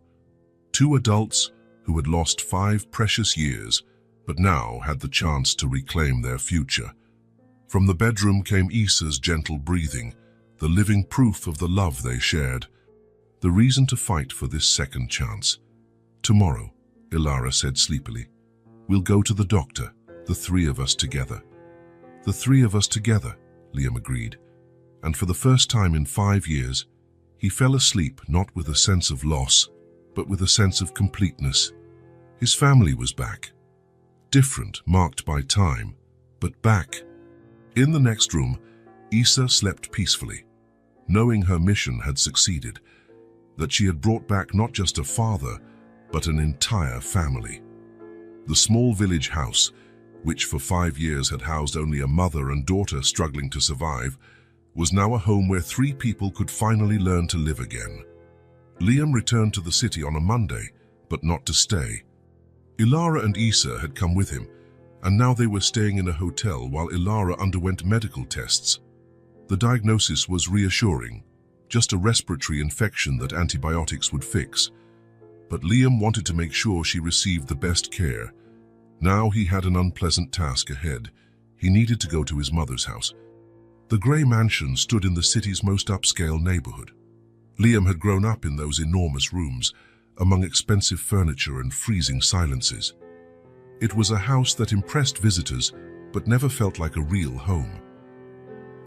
2 adults who had lost 5 precious years, but now had the chance to reclaim their future. From the bedroom came Issa's gentle breathing, the living proof of the love they shared. The reason to fight for this second chance. Tomorrow, Ilara said sleepily, we'll go to the doctor, the 3 of us together. The 3 of us together, Liam agreed. And for the first time in 5 years, he fell asleep not with a sense of loss, but with a sense of completeness. His family was back. Different, marked by time, but back. In the next room, Issa slept peacefully, knowing her mission had succeeded, that she had brought back not just a father, but an entire family. The small village house, which for 5 years had housed only a mother and daughter struggling to survive, was now a home where 3 people could finally learn to live again. Liam returned to the city on a Monday, but not to stay. Ilara and Issa had come with him, and now they were staying in a hotel while Ilara underwent medical tests. The diagnosis was reassuring, just a respiratory infection that antibiotics would fix. But Liam wanted to make sure she received the best care. Now he had an unpleasant task ahead. He needed to go to his mother's house. The grey mansion stood in the city's most upscale neighborhood. Liam had grown up in those enormous rooms, among expensive furniture and freezing silences. It was a house that impressed visitors, but never felt like a real home.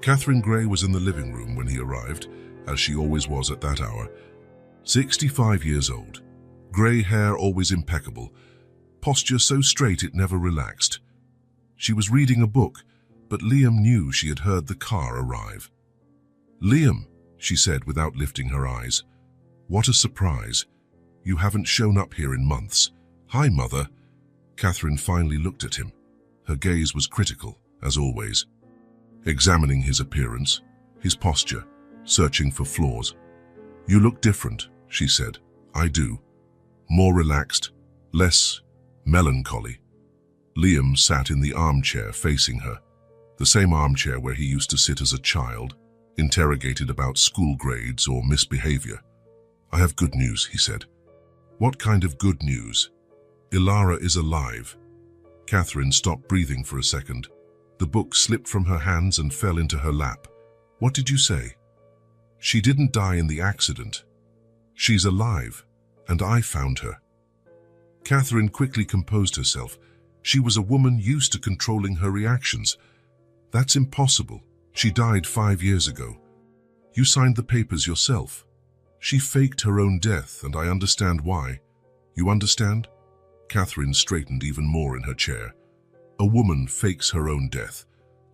Catherine Gray was in the living room when he arrived, as she always was at that hour. 65 years old, grey hair always impeccable, posture so straight it never relaxed. She was reading a book, but Liam knew she had heard the car arrive. "Liam," she said without lifting her eyes. "What a surprise. You haven't shown up here in months." "Hi, Mother." Catherine finally looked at him. Her gaze was critical, as always, examining his appearance, his posture, searching for flaws. "You look different," she said. "I do. More relaxed, less melancholy." Liam sat in the armchair facing her, the same armchair where he used to sit as a child, interrogated about school grades or misbehavior. "I have good news," he said. "What kind of good news?" "Ilara is alive." Catherine stopped breathing for a second. The book slipped from her hands and fell into her lap. "What did you say?" "She didn't die in the accident. She's alive, and I found her." Catherine quickly composed herself. She was a woman used to controlling her reactions. "That's impossible. She died 5 years ago. You signed the papers yourself. She faked her own death, and I understand why. You understand?" Catherine straightened even more in her chair. "A woman fakes her own death,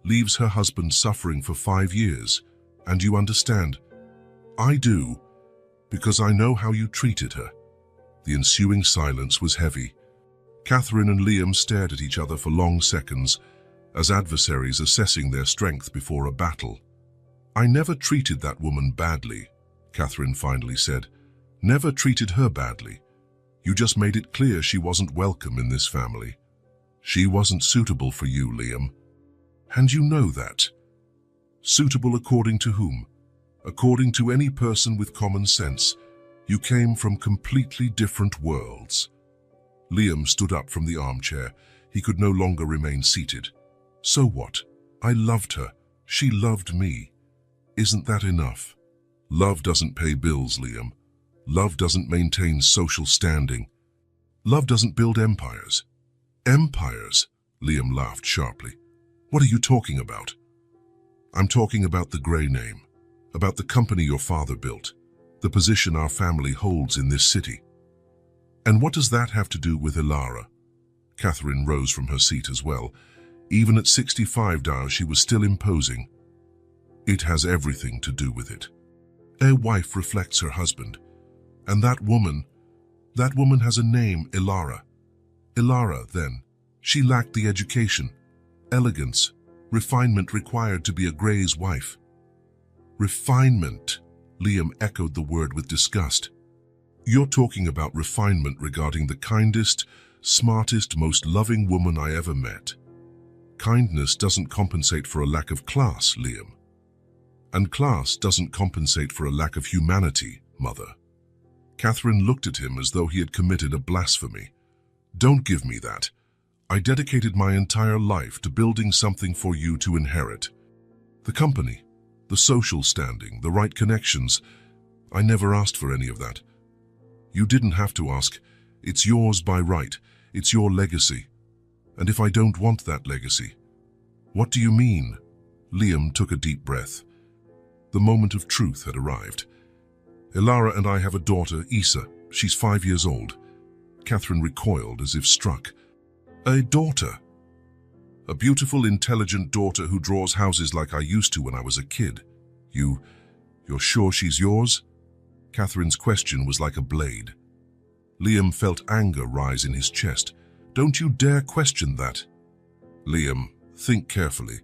leaves her husband suffering for 5 years, and you understand?" "I do, because I know how you treated her." The ensuing silence was heavy. Catherine and Liam stared at each other for long seconds, as adversaries assessing their strength before a battle. "I never treated that woman badly," Catherine finally said. "Never treated her badly. You just made it clear she wasn't welcome in this family. She wasn't suitable for you, Liam. And you know that." "Suitable according to whom?" "According to any person with common sense. You came from completely different worlds." Liam stood up from the armchair. He could no longer remain seated. "So what? I loved her. She loved me. Isn't that enough?" "Love doesn't pay bills, Liam. Love doesn't maintain social standing. Love doesn't build empires." "Empires?" Liam laughed sharply. "What are you talking about?" "I'm talking about the Grey name, about the company your father built, the position our family holds in this city." "And what does that have to do with Ilara?" Catherine rose from her seat as well. Even at 65 now, she was still imposing. "It has everything to do with it. A wife reflects her husband. And that woman has a name, Ilara. Ilara, then. She lacked the education, elegance, refinement required to be a Grey's wife." "Refinement," Liam echoed the word with disgust. "You're talking about refinement regarding the kindest, smartest, most loving woman I ever met. Kindness doesn't compensate for a lack of class, Liam. And class doesn't compensate for a lack of humanity, Mother." Catherine looked at him as though he had committed a blasphemy. "Don't give me that. I dedicated my entire life to building something for you to inherit. The company, the social standing, the right connections. I never asked for any of that. You didn't have to ask. It's yours by right. It's your legacy. And if I don't want that legacy?" "What do you mean?" Liam took a deep breath. The moment of truth had arrived. "Ilara and I have a daughter, Issa. She's 5 years old." Catherine recoiled as if struck. "A daughter? A beautiful, intelligent daughter who draws houses like I used to when I was a kid. You're sure she's yours?" Catherine's question was like a blade. Liam felt anger rise in his chest. "Don't you dare question that." "Liam, think carefully.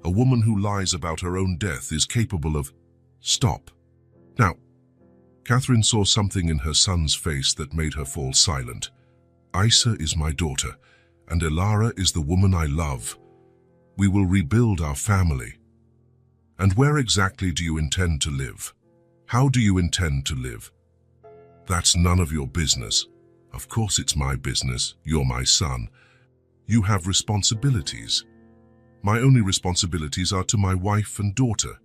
A woman who lies about her own death is capable of—" "Stop. Now." Catherine saw something in her son's face that made her fall silent. "Issa is my daughter, and Ilara is the woman I love. We will rebuild our family." "And where exactly do you intend to live? How do you intend to live?" "That's none of your business." "Of course it's my business. You're my son. You have responsibilities." "My only responsibilities are to my wife and daughter."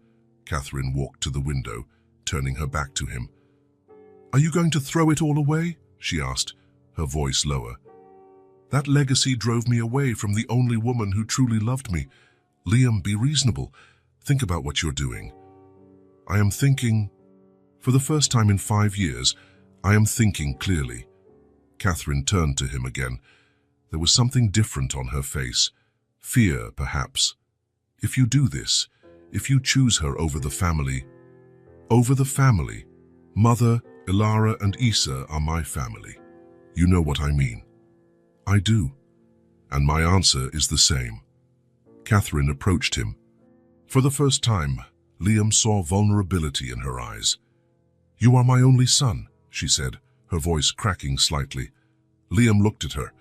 Catherine walked to the window, turning her back to him. "Are you going to throw it all away?" she asked, her voice lower. "That legacy drove me away from the only woman who truly loved me. Liam, be reasonable. Think about what you're doing." "I am thinking. For the first time in 5 years, I am thinking clearly." Catherine turned to him again. There was something different on her face. Fear, perhaps. "If you do this, if you choose her over the family—" "Over the family? Mother, Ilara and Issa are my family. You know what I mean." "I do. And my answer is the same." Catherine approached him. For the first time, Liam saw vulnerability in her eyes. "You are my only son," she said, her voice cracking slightly. Liam looked at her.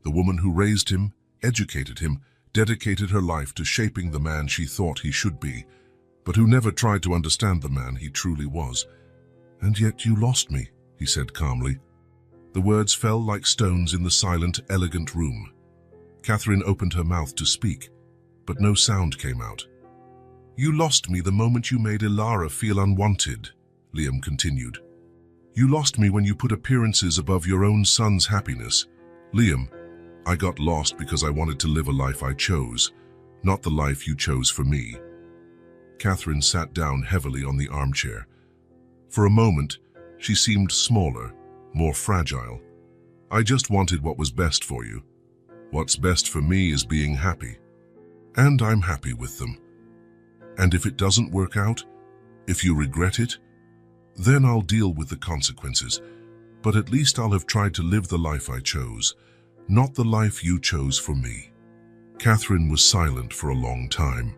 The woman who raised him, educated him, dedicated her life to shaping the man she thought he should be, but who never tried to understand the man he truly was. "And yet you lost me," he said calmly. The words fell like stones in the silent, elegant room. Catherine opened her mouth to speak, but no sound came out. "You lost me the moment you made Ilara feel unwanted," Liam continued. "You lost me when you put appearances above your own son's happiness. Liam, I got lost because I wanted to live a life I chose, not the life you chose for me." Catherine sat down heavily on the armchair. For a moment, she seemed smaller, more fragile. "I just wanted what was best for you. What's best for me is being happy. And I'm happy with them. And if it doesn't work out, if you regret it, then I'll deal with the consequences. But at least I'll have tried to live the life I chose, not the life you chose for me." Catherine was silent for a long time.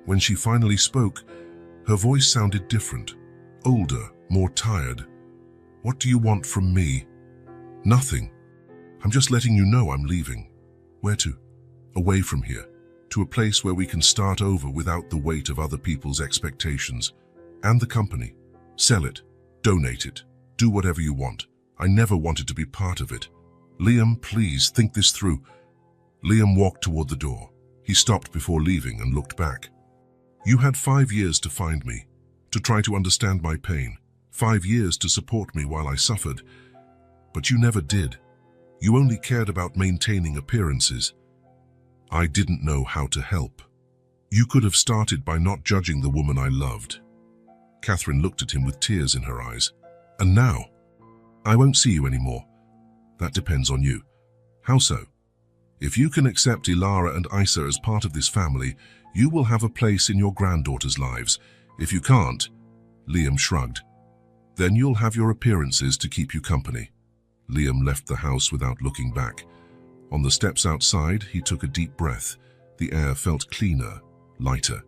When she finally spoke, her voice sounded different, older, more tired. "What do you want from me?" "Nothing. I'm just letting you know I'm leaving." "Where to?" "Away from here, to a place where we can start over without the weight of other people's expectations. And the company. Sell it, donate it, do whatever you want. I never wanted to be part of it." "Liam, please think this through." Liam walked toward the door. He stopped before leaving and looked back. "You had 5 years to find me, to try to understand my pain, 5 years to support me while I suffered. But you never did. You only cared about maintaining appearances. I didn't know how to help. You could have started by not judging the woman I loved." Catherine looked at him with tears in her eyes. "And now? I won't see you anymore. That depends on you." "How so?" "If you can accept Ilara and Isa as part of this family, you will have a place in your granddaughters' lives. If you can't," Liam shrugged, "then you'll have your appearances to keep you company." Liam left the house without looking back. On the steps outside, he took a deep breath. The air felt cleaner, lighter.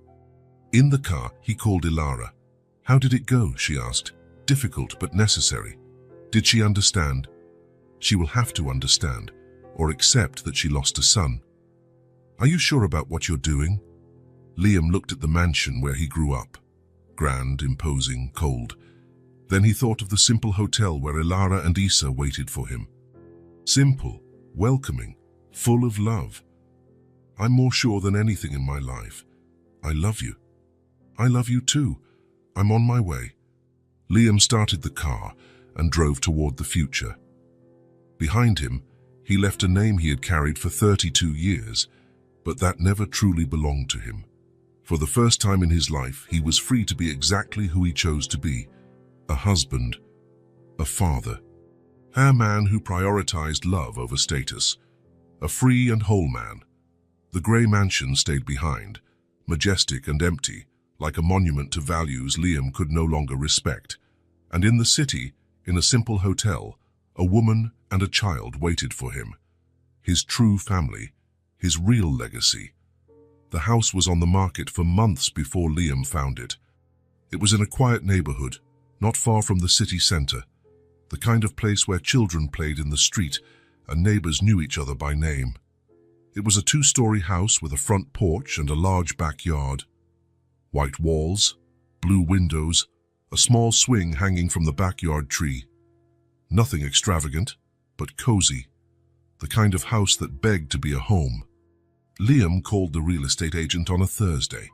In the car, he called Ilara. "How did it go?" she asked. "Difficult but necessary." Did she understand? She will have to understand, or accept that she lost a son. "Are you sure about what you're doing?" Liam looked at the mansion where he grew up. Grand, imposing, cold. Then he thought of the simple hotel where Ilara and Isa waited for him. Simple, welcoming, full of love. "I'm more sure than anything in my life. I love you." "I love you too. I'm on my way." Liam started the car and drove toward the future. Behind him, he left a name he had carried for 32 years, but that never truly belonged to him. For the first time in his life, he was free to be exactly who he chose to be: a husband, a father, a man who prioritized love over status, a free and whole man. The grey mansion stayed behind, majestic and empty, like a monument to values Liam could no longer respect. And in the city, in a simple hotel, a woman and a child waited for him. His true family, his real legacy. The house was on the market for months before Liam found it. It was in a quiet neighborhood, not far from the city center, the kind of place where children played in the street and neighbors knew each other by name. It was a 2-story house with a front porch and a large backyard. White walls, blue windows, a small swing hanging from the backyard tree. Nothing extravagant, but cozy, the kind of house that begged to be a home. Liam called the real estate agent on a Thursday.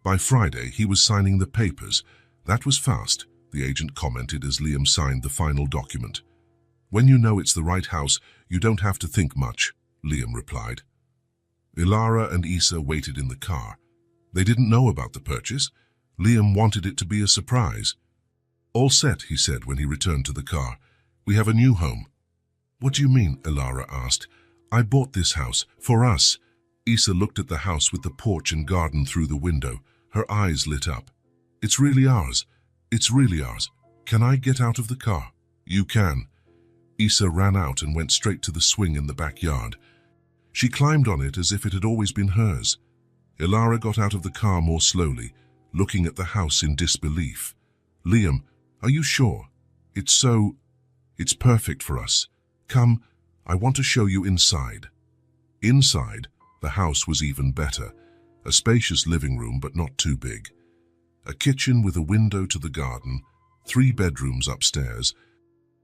By Friday, he was signing the papers. "That was fast," the agent commented as Liam signed the final document. "When you know it's the right house, you don't have to think much," Liam replied. Ilara and Isa waited in the car. They didn't know about the purchase. Liam wanted it to be a surprise. "All set," he said when he returned to the car. "We have a new home." "What do you mean?" Ilara asked. "I bought this house, for us." Isa looked at the house with the porch and garden through the window. Her eyes lit up. "It's really ours. It's really ours. Can I get out of the car?" "You can." Isa ran out and went straight to the swing in the backyard. She climbed on it as if it had always been hers. Ilara got out of the car more slowly. looking at the house in disbelief. "Liam, are you sure? It's perfect for us. Come, I want to show you inside." Inside, the house was even better. A spacious living room, but not too big. A kitchen with a window to the garden, 3 bedrooms upstairs.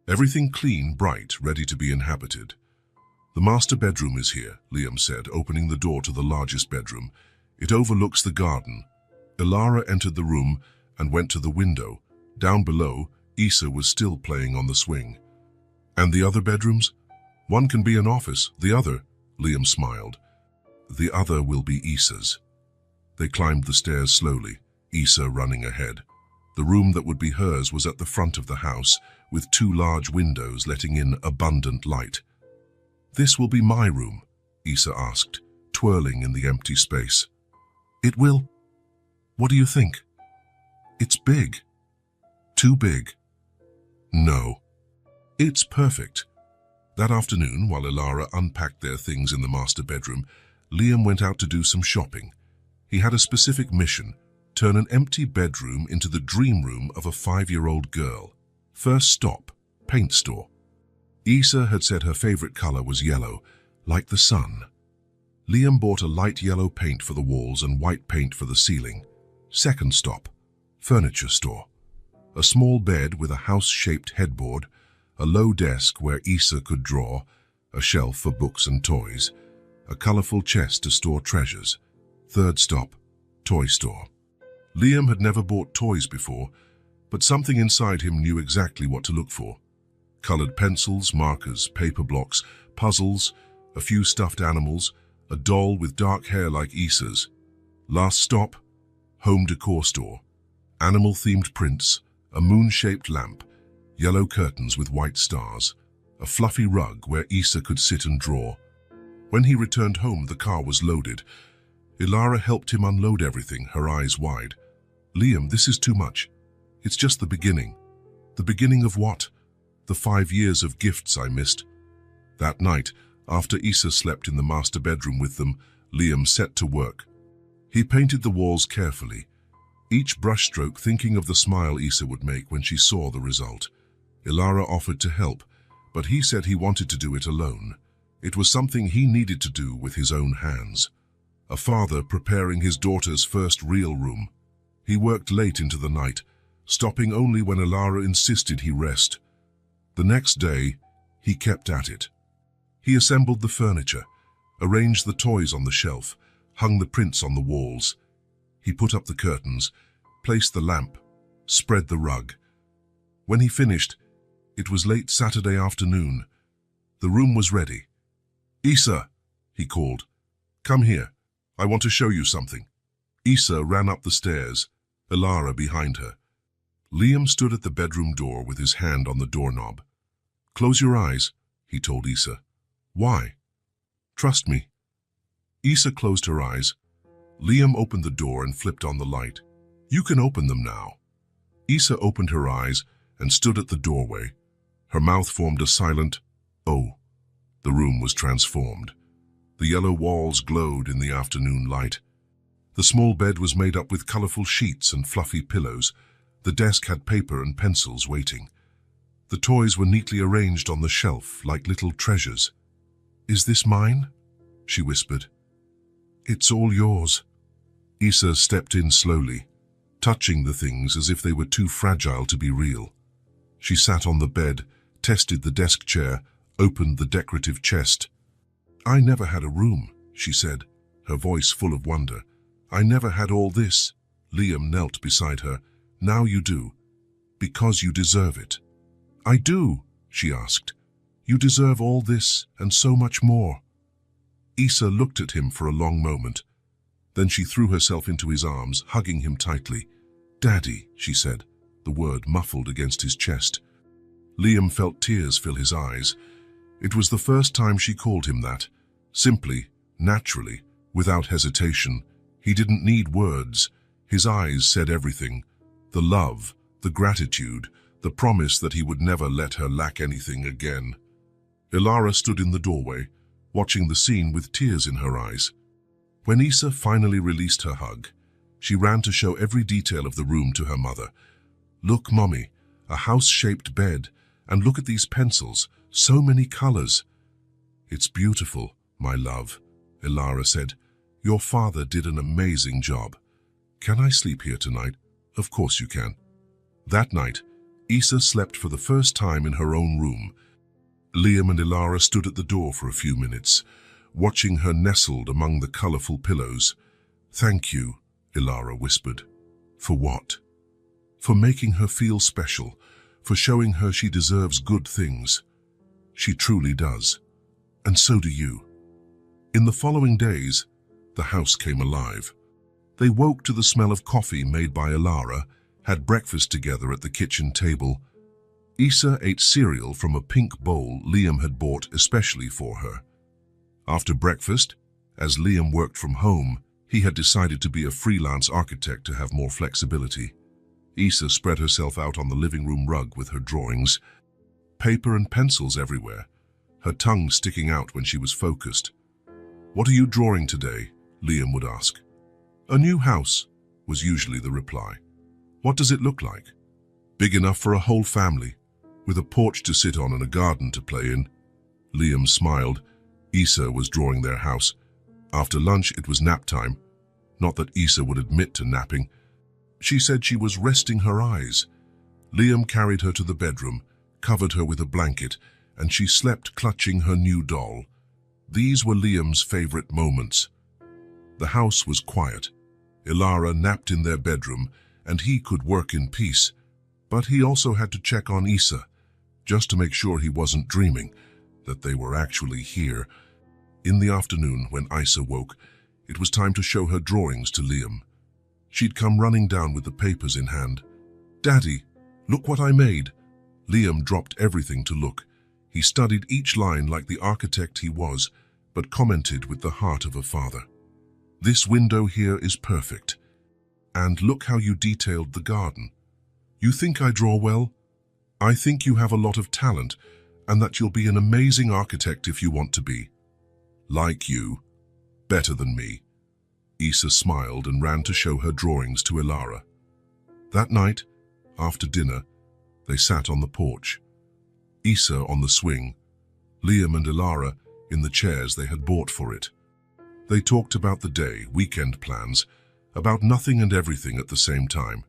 Everything clean, bright, ready to be inhabited. "The master bedroom is here," Liam said, opening the door to the largest bedroom. "It overlooks the garden." Ilara entered the room and went to the window. Down below, Issa was still playing on the swing. "And the other bedrooms?" "One can be an office, the other," Liam smiled. "The other will be Issa's." They climbed the stairs slowly, Issa running ahead. The room that would be hers was at the front of the house, with 2 large windows letting in abundant light. "This will be my room?" Issa asked, twirling in the empty space. "It will? What do you think?" "It's big." "Too big?" "No. It's perfect." That afternoon, while Ilara unpacked their things in the master bedroom, Liam went out to do some shopping. He had a specific mission: turn an empty bedroom into the dream room of a 5-year-old girl. First stop, paint store. Issa had said her favorite color was yellow, like the sun. Liam bought a light yellow paint for the walls and white paint for the ceiling. Second stop, furniture store. A small bed with a house-shaped headboard, a low desk where Issa could draw, a shelf for books and toys, a colorful chest to store treasures. Third stop, toy store. Liam had never bought toys before, but something inside him knew exactly what to look for. Colored pencils, markers, paper blocks, puzzles, a few stuffed animals, a doll with dark hair like Issa's. Last stop, home decor store. Animal-themed prints, a moon-shaped lamp, yellow curtains with white stars, a fluffy rug where Issa could sit and draw. When he returned home, the car was loaded. Ilara helped him unload everything, her eyes wide. "Liam, this is too much. It's just the beginning." "The beginning of what?" "The 5 years of gifts I missed." That night, after Issa slept in the master bedroom with them, Liam set to work. He painted the walls carefully, each brushstroke thinking of the smile Issa would make when she saw the result. Ilara offered to help, but he said he wanted to do it alone. It was something he needed to do with his own hands. A father preparing his daughter's first real room. He worked late into the night, stopping only when Ilara insisted he rest. The next day, he kept at it. He assembled the furniture, arranged the toys on the shelf, hung the prints on the walls. He put up the curtains, placed the lamp, spread the rug. When he finished, it was late Saturday afternoon. The room was ready. "Issa," he called, "come here. I want to show you something." Issa ran up the stairs, Ilara behind her. Liam stood at the bedroom door with his hand on the doorknob. "Close your eyes," he told Issa. "Why?" "Trust me." Issa closed her eyes. Liam opened the door and flipped on the light. "You can open them now." Issa opened her eyes and stood at the doorway. Her mouth formed a silent "Oh." The room was transformed. The yellow walls glowed in the afternoon light. The small bed was made up with colorful sheets and fluffy pillows. The desk had paper and pencils waiting. The toys were neatly arranged on the shelf like little treasures. "Is this mine?" she whispered. "It's all yours." Issa stepped in slowly, touching the things as if they were too fragile to be real. She sat on the bed, tested the desk chair, opened the decorative chest. "I never had a room," she said, her voice full of wonder. "I never had all this." Liam knelt beside her. "Now you do, because you deserve it." "I do," she asked. "You deserve all this and so much more." Issa looked at him for a long moment. Then she threw herself into his arms, hugging him tightly. "Daddy," she said, the word muffled against his chest. Liam felt tears fill his eyes. It was the first time she called him that, simply, naturally, without hesitation. He didn't need words. His eyes said everything. The love, the gratitude, the promise that he would never let her lack anything again. Ilara stood in the doorway, watching the scene with tears in her eyes. When Issa finally released her hug, She ran to show every detail of the room to her mother. "Look, Mommy, a house-shaped bed, and look at these pencils, so many colors." "It's beautiful, my love," Ilara said. "Your father did an amazing job. Can I sleep here tonight?" "Of course you can." That night, Issa slept for the first time in her own room. Liam and Ilara stood at the door for a few minutes, watching her nestled among the colorful pillows. "Thank you," Ilara whispered. "For what?" "For making her feel special, for showing her she deserves good things. She truly does. And so do you." In the following days, the house came alive. They woke to the smell of coffee made by Ilara, had breakfast together at the kitchen table. Issa ate cereal from a pink bowl Liam had bought especially for her. After breakfast, as Liam worked from home, he had decided to be a freelance architect to have more flexibility. Issa spread herself out on the living room rug with her drawings, paper and pencils everywhere, her tongue sticking out when she was focused. "What are you drawing today?" Liam would ask. "A new house," was usually the reply. "What does it look like?" "Big enough for a whole family, with a porch to sit on and a garden to play in." Liam smiled. Issa was drawing their house. After lunch, it was nap time. Not that Issa would admit to napping. She said she was resting her eyes. Liam carried her to the bedroom, covered her with a blanket, and she slept clutching her new doll. These were Liam's favorite moments. The house was quiet. Ilara napped in their bedroom, and he could work in peace. But he also had to check on Issa, just to make sure he wasn't dreaming, that they were actually here. In the afternoon, when Issa woke, it was time to show her drawings to Liam. She'd come running down with the papers in hand. "Daddy, look what I made." Liam dropped everything to look. He studied each line like the architect he was, but commented with the heart of a father. "This window here is perfect. And look how you detailed the garden. You think I draw well? I think you have a lot of talent, and that you'll be an amazing architect if you want to be. Like you. Better than me." Issa smiled and ran to show her drawings to Ilara. That night, after dinner, they sat on the porch. Issa on the swing, Liam and Ilara in the chairs they had bought for it. They talked about the day, weekend plans, about nothing and everything at the same time.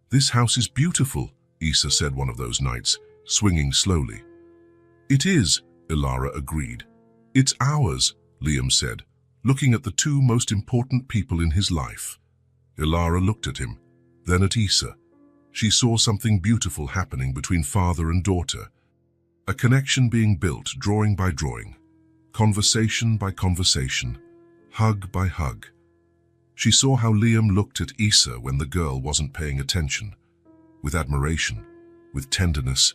"This house is beautiful," Issa said one of those nights, swinging slowly. "It is," Ilara agreed. "It's ours," Liam said, looking at the two most important people in his life. Ilara looked at him, then at Issa. She saw something beautiful happening between father and daughter. A connection being built drawing by drawing, conversation by conversation, hug by hug. She saw how Liam looked at Issa when the girl wasn't paying attention, with admiration, with tenderness,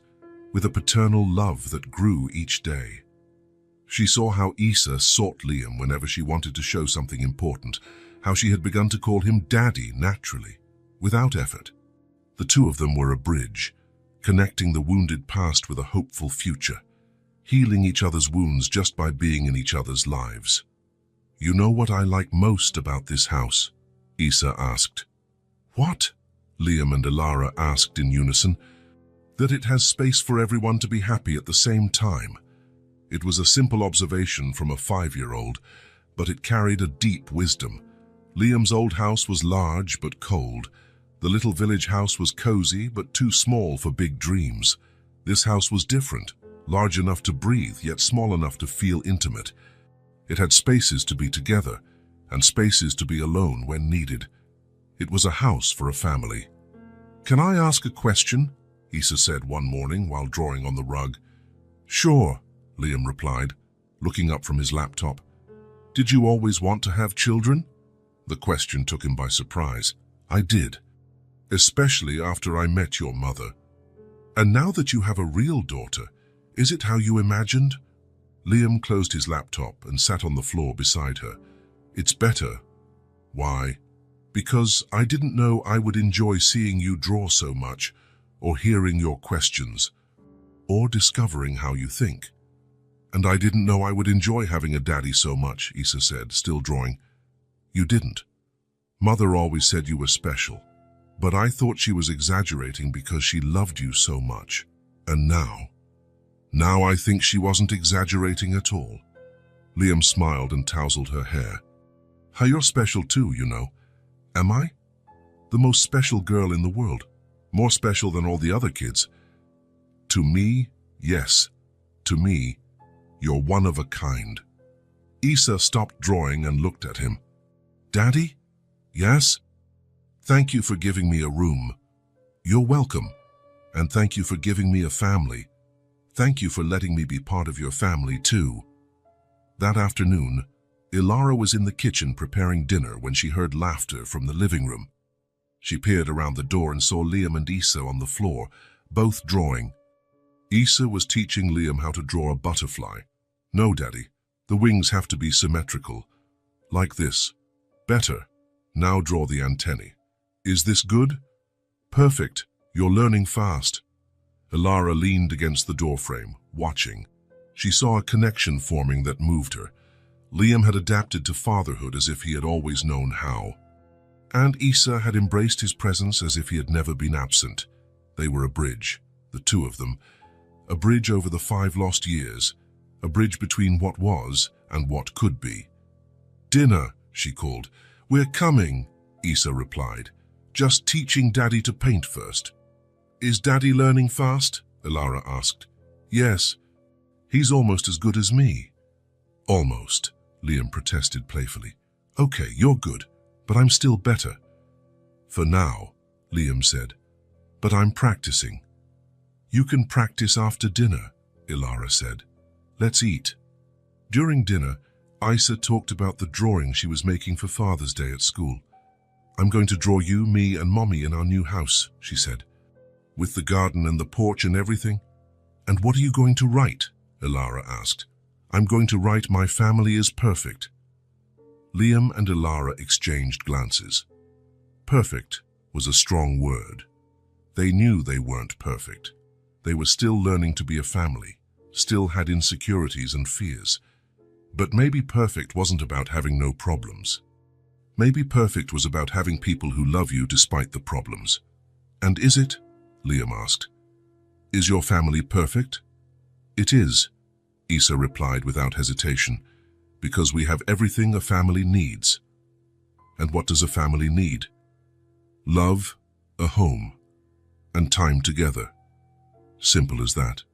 with a paternal love that grew each day. She saw how Issa sought Liam whenever she wanted to show something important, how she had begun to call him Daddy naturally, without effort. The two of them were a bridge, connecting the wounded past with a hopeful future, healing each other's wounds just by being in each other's lives. "You know what I like most about this house?" Issa asked. "What?" Liam and Ilara asked in unison. "That it has space for everyone to be happy at the same time." It was a simple observation from a 5-year-old, but it carried a deep wisdom. Liam's old house was large but cold. The little village house was cozy but too small for big dreams. This house was different, large enough to breathe, yet small enough to feel intimate. It had spaces to be together, and spaces to be alone when needed. It was a house for a family. "Can I ask a question?" Issa said one morning while drawing on the rug. "Sure," Liam replied, looking up from his laptop. "Did you always want to have children?" The question took him by surprise. "I did. Especially after I met your mother. And now that you have a real daughter, is it how you imagined?" Liam closed his laptop and sat on the floor beside her. "It's better." "Why?" "Because I didn't know I would enjoy seeing you draw so much, or hearing your questions, or discovering how you think. And I didn't know I would enjoy having a daddy so much," Issa said, still drawing. "You didn't." Mother always said you were special, but I thought she was exaggerating because she loved you so much. And now I think she wasn't exaggerating at all." Liam smiled and tousled her hair. "Hey, you're special too, you know. Am I? The most special girl in the world. More special than all the other kids. To me, yes. To me, you're one of a kind." Issa stopped drawing and looked at him. "Daddy?" "Yes?" "Thank you for giving me a room." "You're welcome. And thank you for giving me a family. Thank you for letting me be part of your family too." That afternoon, Ilara was in the kitchen preparing dinner when she heard laughter from the living room. She peered around the door and saw Liam and Issa on the floor, both drawing. Issa was teaching Liam how to draw a butterfly. "No, Daddy, the wings have to be symmetrical. Like this. Better. Now draw the antennae. Is this good?" "Perfect. You're learning fast." Ilara leaned against the doorframe, watching. She saw a connection forming that moved her. Liam had adapted to fatherhood as if he had always known how. And Issa had embraced his presence as if he had never been absent. They were a bridge, the two of them. A bridge over the 5 lost years. A bridge between what was and what could be. "Dinner," she called. "We're coming," Issa replied. "Just teaching Daddy to paint first." "Is Daddy learning fast?" Ilara asked. "Yes. He's almost as good as me." "Almost," Liam protested playfully. "Okay, you're good, but I'm still better." "For now," Liam said. "But I'm practicing." "You can practice after dinner," Ilara said. "Let's eat." During dinner, Issa talked about the drawing she was making for Father's Day at school. "I'm going to draw you, me, and Mommy in our new house," she said. "With the garden and the porch and everything." "And what are you going to write?" Ilara asked. "I'm going to write my family is perfect." Liam and Ilara exchanged glances. Perfect was a strong word. They knew they weren't perfect. They were still learning to be a family, still had insecurities and fears. But maybe perfect wasn't about having no problems. Maybe perfect was about having people who love you despite the problems. "And is it?" Liam asked. "Is your family perfect?" "It is," Issa replied without hesitation, "because we have everything a family needs." "And what does a family need?" "Love, a home, and time together." Simple as that.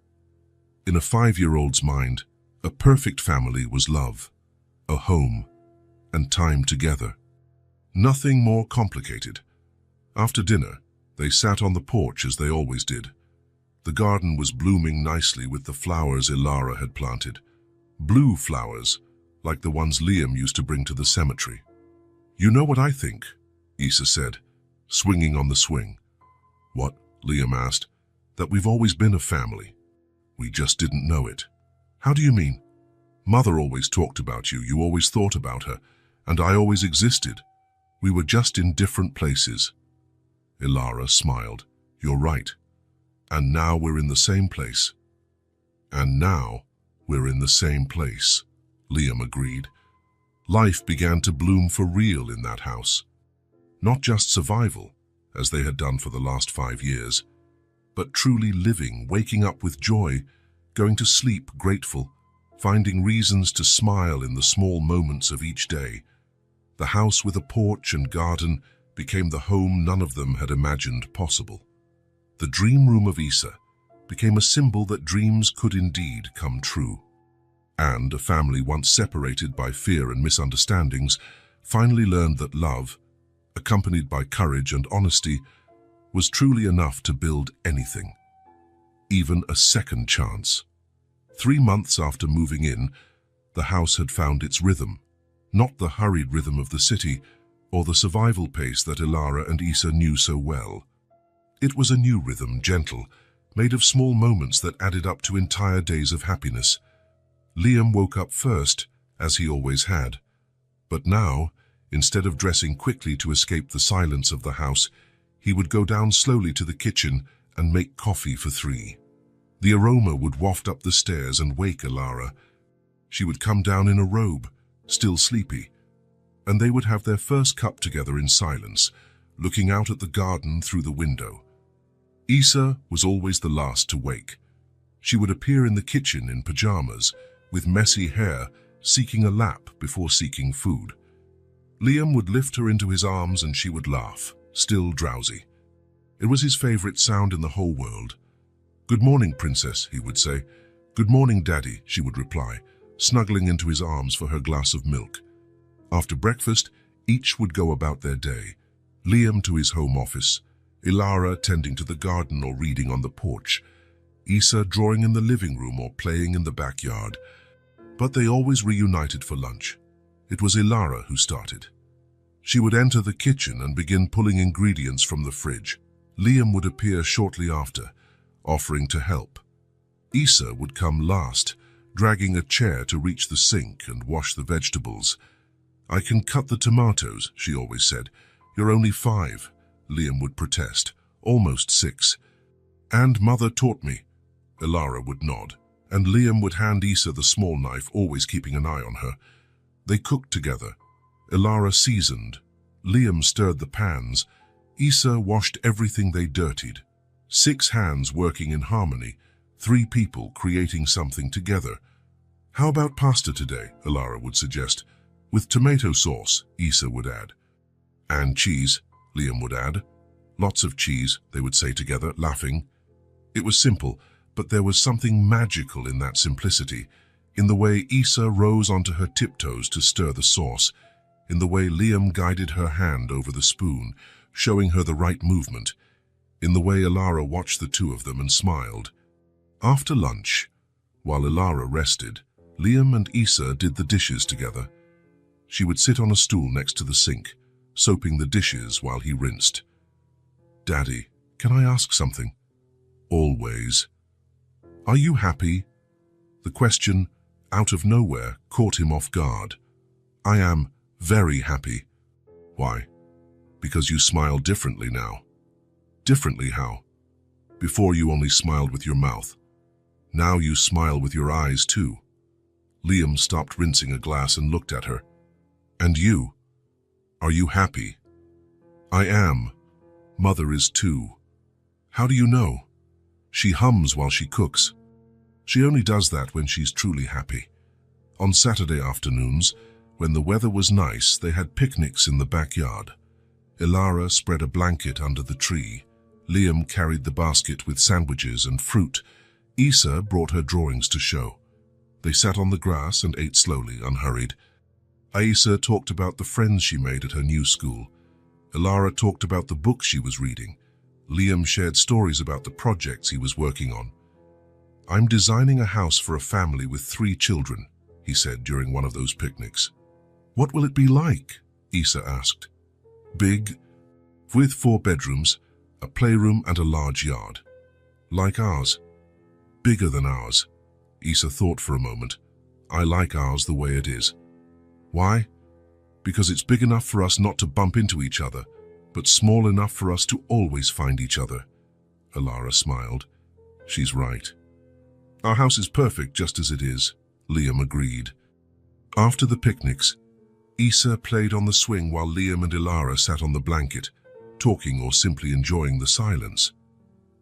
In a 5-year-old's mind, a perfect family was love, a home, and time together. Nothing more complicated. After dinner, they sat on the porch as they always did. The garden was blooming nicely with the flowers Ilara had planted. Blue flowers, like the ones Liam used to bring to the cemetery. "You know what I think?" Issa said, swinging on the swing. "What?" Liam asked. "That we've always been a family. We just didn't know it." "How do you mean?" "Mother always talked about you, you always thought about her, and I always existed. We were just in different places." Ilara smiled. "You're right. And now we're in the same place." "And now we're in the same place," Liam agreed. Life began to bloom for real in that house. Not just survival, as they had done for the last 5 years, but truly living, waking up with joy, going to sleep grateful, finding reasons to smile in the small moments of each day. The house with a porch and garden became the home none of them had imagined possible. The dream room of Issa became a symbol that dreams could indeed come true. And a family once separated by fear and misunderstandings finally learned that love, accompanied by courage and honesty, was truly enough to build anything, even a second chance. 3 months after moving in, the house had found its rhythm, not the hurried rhythm of the city or the survival pace that Ilara and Issa knew so well. It was a new rhythm, gentle, made of small moments that added up to entire days of happiness. Liam woke up first, as he always had. But now, instead of dressing quickly to escape the silence of the house, he would go down slowly to the kitchen and make coffee for 3. The aroma would waft up the stairs and wake Ilara. She would come down in a robe, still sleepy. and they would have their first cup together in silence, looking out at the garden through the window. Issa was always the last to wake. She would appear in the kitchen in pajamas, with messy hair, seeking a lap before seeking food. Liam would lift her into his arms and she would laugh, still drowsy. It was his favorite sound in the whole world. "Good morning, princess," he would say. "Good morning, daddy," she would reply, snuggling into his arms for her glass of milk. After breakfast, each would go about their day. Liam to his home office, Ilara tending to the garden or reading on the porch, Issa drawing in the living room or playing in the backyard. But they always reunited for lunch. It was Ilara who started. She would enter the kitchen and begin pulling ingredients from the fridge. Liam would appear shortly after, offering to help. Issa would come last, dragging a chair to reach the sink and wash the vegetables. "I can cut the tomatoes," she always said. "You're only 5, Liam would protest, "almost 6. "And mother taught me," Ilara would nod, and Liam would hand Issa the small knife, always keeping an eye on her. They cooked together. Ilara seasoned. Liam stirred the pans. Issa washed everything they dirtied. 6 hands working in harmony, 3 people creating something together. "How about pasta today?" Ilara would suggest. "With tomato sauce," Issa would add. "And cheese," Liam would add. "Lots of cheese," they would say together, laughing. It was simple, but there was something magical in that simplicity, in the way Issa rose onto her tiptoes to stir the sauce, in the way Liam guided her hand over the spoon, showing her the right movement, in the way Ilara watched the two of them and smiled. After lunch, while Ilara rested, Liam and Issa did the dishes together. She would sit on a stool next to the sink, soaping the dishes while he rinsed. "Daddy, can I ask something?" "Always." "Are you happy?" The question, out of nowhere, caught him off guard. "I am very happy." "Why?" "Because you smile differently now." "Differently how?" "Before you only smiled with your mouth. Now you smile with your eyes too." Liam stopped rinsing a glass and looked at her. "And you? Are you happy?" "I am. Mother is too." "How do you know?" "She hums while she cooks. She only does that when she's truly happy." On Saturday afternoons, when the weather was nice, they had picnics in the backyard. Ilara spread a blanket under the tree. Liam carried the basket with sandwiches and fruit. Issa brought her drawings to show. They sat on the grass and ate slowly, unhurried. Issa talked about the friends she made at her new school. Ilara talked about the books she was reading. Liam shared stories about the projects he was working on. "I'm designing a house for a family with 3 children, he said during one of those picnics. "What will it be like?" Issa asked. "Big, with 4 bedrooms, a playroom and a large yard. Like ours." "Bigger than ours." Issa thought for a moment. "I like ours the way it is." "Why?" "Because it's big enough for us not to bump into each other, but small enough for us to always find each other." Ilara smiled. "She's right." "Our house is perfect just as it is," Liam agreed. After the picnics, Issa played on the swing while Liam and Ilara sat on the blanket, talking or simply enjoying the silence.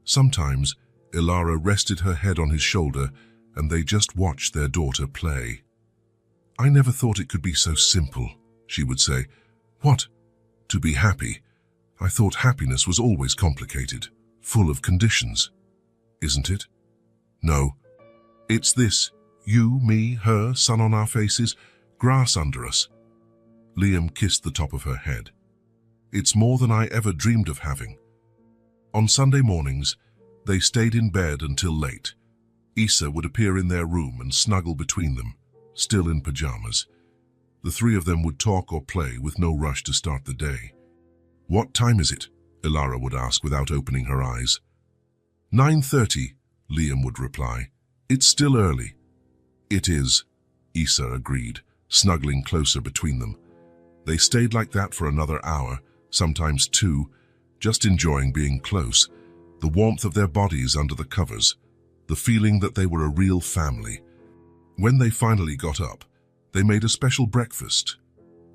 Sometimes, Ilara rested her head on his shoulder and they just watched their daughter play. "I never thought it could be so simple," she would say. "What? To be happy? I thought happiness was always complicated, full of conditions. Isn't it?" "No. It's this. You, me, her, sun on our faces, grass under us." Liam kissed the top of her head. "It's more than I ever dreamed of having." On Sunday mornings, they stayed in bed until late. Issa would appear in their room and snuggle between them, still in pajamas. The 3 of them would talk or play with no rush to start the day. "What time is it?" Ilara would ask without opening her eyes. 9:30, Liam would reply. "It's still early." "It is," Issa agreed, snuggling closer between them. They stayed like that for another hour, sometimes 2, just enjoying being close, the warmth of their bodies under the covers, the feeling that they were a real family. When they finally got up, they made a special breakfast.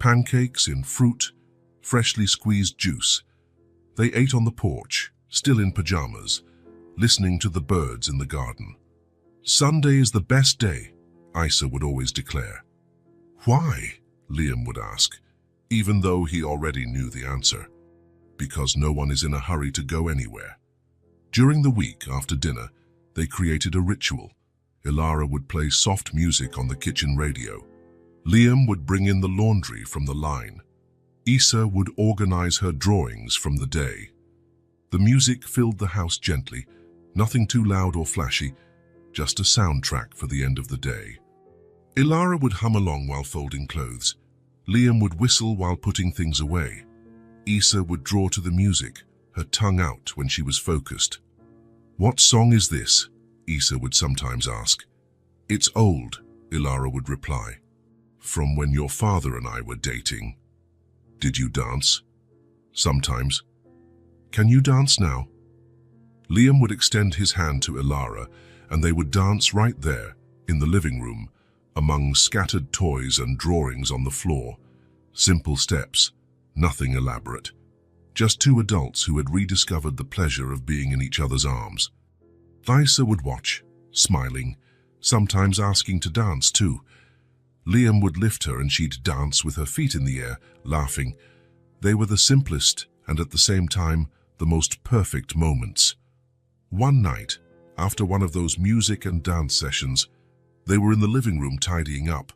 pancakes in fruit, freshly squeezed juice. They ate on the porch, still in pajamas, listening to the birds in the garden. "Sunday is the best day," Isa would always declare. "Why?" Liam would ask, even though he already knew the answer. Because no one is in a hurry to go anywhere. During the week after dinner, they created a ritual. Ilara would play soft music on the kitchen radio. Liam would bring in the laundry from the line. Isa would organize her drawings from the day. The music filled the house gently, nothing too loud or flashy, just a soundtrack for the end of the day. Ilara would hum along while folding clothes. Liam would whistle while putting things away. Isa would draw to the music, her tongue out when she was focused. "What song is this?" Isa would sometimes ask. "It's old," Ilara would reply. "From when your father and I were dating." "Did you dance?" "Sometimes." "Can you dance now?" Liam would extend his hand to Ilara, and they would dance right there, in the living room, among scattered toys and drawings on the floor. Simple steps, nothing elaborate. Just two adults who had rediscovered the pleasure of being in each other's arms. Isa would watch, smiling, sometimes asking to dance too. Liam would lift her and she'd dance with her feet in the air, laughing. They were the simplest and at the same time the most perfect moments. One night, after one of those music and dance sessions, they were in the living room tidying up.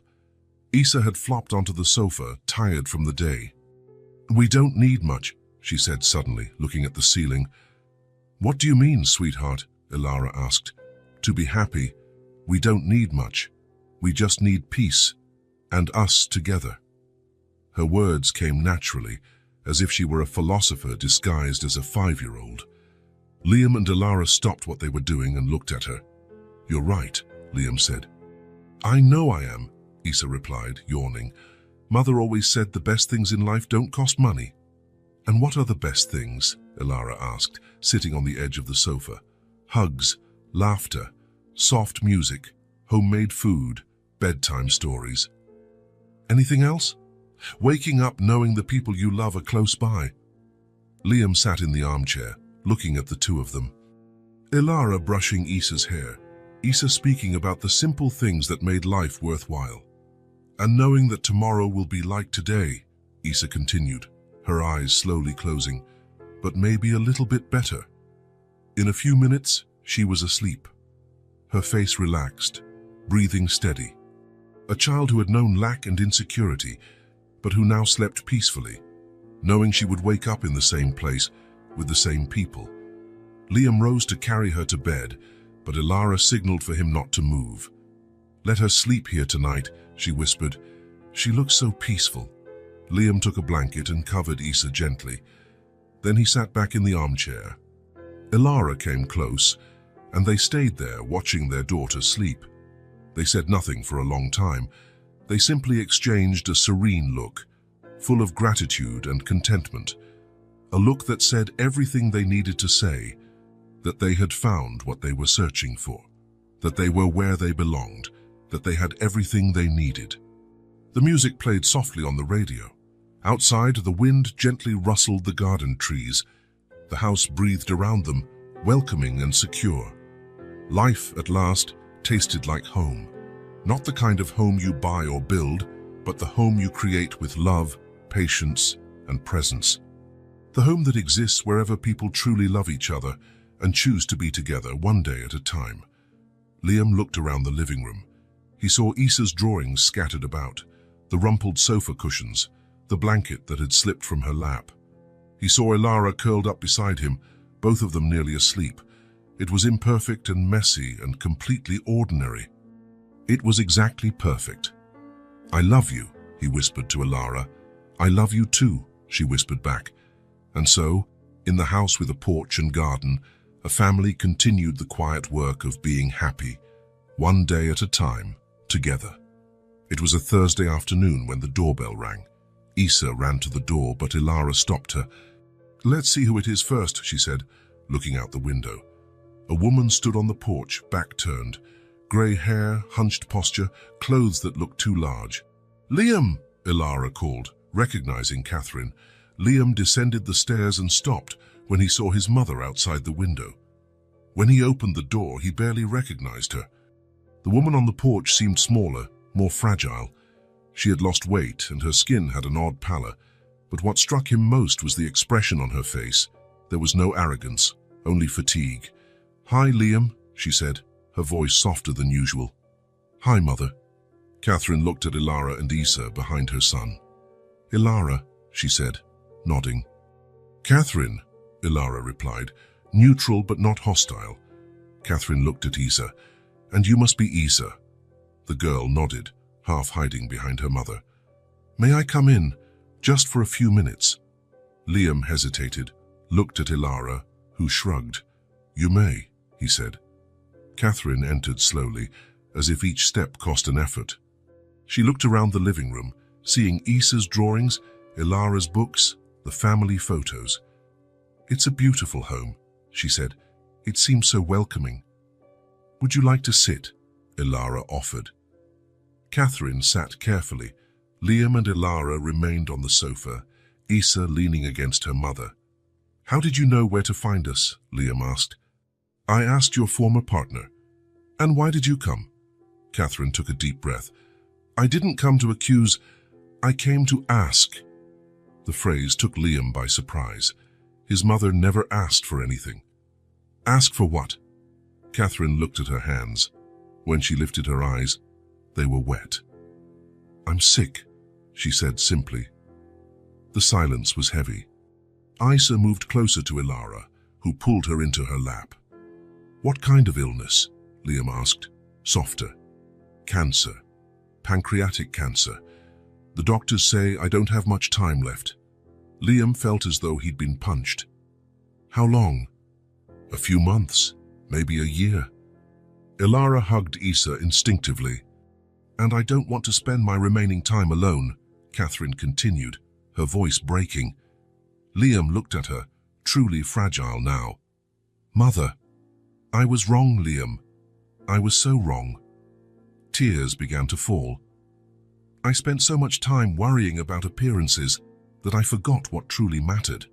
Isa had flopped onto the sofa, tired from the day. "We don't need much," she said suddenly, looking at the ceiling. "What do you mean, sweetheart?" Ilara asked. "To be happy, we don't need much. We just need peace, and us together." Her words came naturally, as if she were a philosopher disguised as a 5-year-old. Liam and Ilara stopped what they were doing and looked at her. "You're right," Liam said. "I know I am," Isa replied, yawning. "Mother always said the best things in life don't cost money." "And what are the best things?" Ilara asked, sitting on the edge of the sofa. "Hugs, laughter, soft music, homemade food, bedtime stories." "Anything else?" "Waking up knowing the people you love are close by." Liam sat in the armchair, looking at the two of them. Ilara brushing Isa's hair, Isa speaking about the simple things that made life worthwhile. "And knowing that tomorrow will be like today," Isa continued, her eyes slowly closing, "but maybe a little bit better." In a few minutes, she was asleep. Her face relaxed, breathing steady. A child who had known lack and insecurity, but who now slept peacefully, knowing she would wake up in the same place, with the same people. Liam rose to carry her to bed, but Ilara signaled for him not to move. "Let her sleep here tonight," she whispered. "She looks so peaceful." Liam took a blanket and covered Isa gently. Then he sat back in the armchair. Ilara came close, and they stayed there watching their daughter sleep. They said nothing for a long time. They simply exchanged a serene look, full of gratitude and contentment. A look that said everything they needed to say, that they had found what they were searching for, that they were where they belonged, that they had everything they needed. The music played softly on the radio. Outside, the wind gently rustled the garden trees. The house breathed around them, welcoming and secure. Life, at last, tasted like home. Not the kind of home you buy or build, but the home you create with love, patience, and presence. The home that exists wherever people truly love each other and choose to be together one day at a time. Liam looked around the living room. He saw Isa's drawings scattered about, the rumpled sofa cushions, the blanket that had slipped from her lap. He saw Ilara curled up beside him, both of them nearly asleep. It was imperfect and messy and completely ordinary. It was exactly perfect. "I love you," he whispered to Ilara. "I love you too," she whispered back. And so, in the house with a porch and garden, a family continued the quiet work of being happy, one day at a time, together. It was a Thursday afternoon when the doorbell rang. Isa ran to the door, but Ilara stopped her. "Let's see who it is first," she said, looking out the window. A woman stood on the porch, back turned. Grey hair, hunched posture, clothes that looked too large. "Liam!" Ilara called, Recognizing Catherine, Liam descended the stairs and stopped when he saw his mother outside the window. When he opened the door, he barely recognized her. The woman on the porch seemed smaller, more fragile. She had lost weight and her skin had an odd pallor, but what struck him most was the expression on her face. There was no arrogance, only fatigue. "Hi, Liam," she said, her voice softer than usual. "Hi, Mother." Catherine looked at Ilara and Issa behind her son. "Ilara," she said, nodding. "Catherine," Ilara replied, neutral but not hostile. Catherine looked at Issa. "And you must be Issa." The girl nodded, half hiding behind her mother. "May I come in, just for a few minutes?" Liam hesitated, looked at Ilara, who shrugged. "You may," he said. Catherine entered slowly, as if each step cost an effort. She looked around the living room, seeing Issa's drawings, Ilara's books, the family photos. "It's a beautiful home," she said. "It seems so welcoming." "Would you like to sit?" Ilara offered. Catherine sat carefully. Liam and Ilara remained on the sofa, Issa leaning against her mother. "How did you know where to find us?" Liam asked. "I asked your former partner." "And why did you come?" Catherine took a deep breath. "I didn't come to accuse, I came to ask." The phrase took Liam by surprise. His mother never asked for anything. "Ask for what?" Catherine looked at her hands. When she lifted her eyes, they were wet. "I'm sick," she said simply. The silence was heavy. Issa moved closer to Ilara, who pulled her into her lap. "What kind of illness?" Liam asked, softer. "Cancer. Pancreatic cancer. The doctors say I don't have much time left." Liam felt as though he'd been punched. "How long?" "A few months, maybe a year." Ilara hugged Issa instinctively. "And I don't want to spend my remaining time alone," Catherine continued, her voice breaking. Liam looked at her, truly fragile now. "Mother, I was wrong, Liam. I was so wrong." Tears began to fall. "I spent so much time worrying about appearances that I forgot what truly mattered."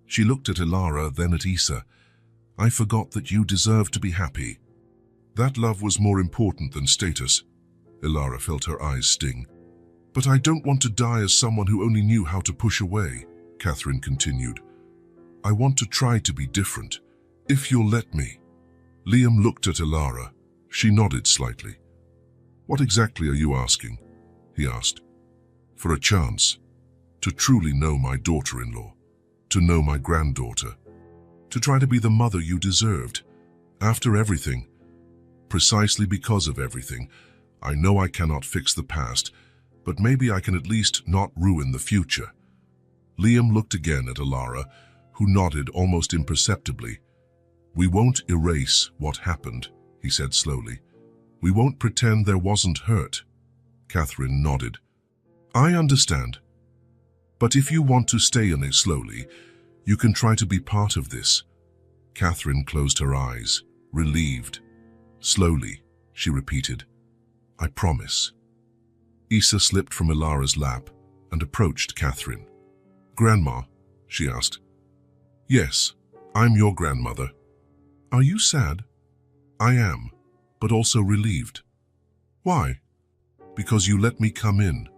She looked at Ilara, then at Issa. "I forgot that you deserved to be happy. That love was more important than status." Ilara felt her eyes sting. "But I don't want to die as someone who only knew how to push away," Catherine continued. "I want to try to be different, if you'll let me." Liam looked at Ilara. She nodded slightly. "What exactly are you asking?" he asked. "For a chance. To truly know my daughter-in-law. To know my granddaughter. To try to be the mother you deserved. After everything. Precisely because of everything. I know I cannot fix the past, but maybe I can at least not ruin the future." Liam looked again at Ilara, who nodded almost imperceptibly. "We won't erase what happened," he said slowly. "We won't pretend there wasn't hurt." Catherine nodded. "I understand. But if you want to stay in it slowly, you can try to be part of this." Catherine closed her eyes, relieved. "Slowly," she repeated. "I promise." Issa slipped from Ilara's lap and approached Catherine. "Grandma?" she asked. "Yes, I'm your grandmother." "Are you sad?" "I am, but also relieved." "Why?" "Because you let me come in."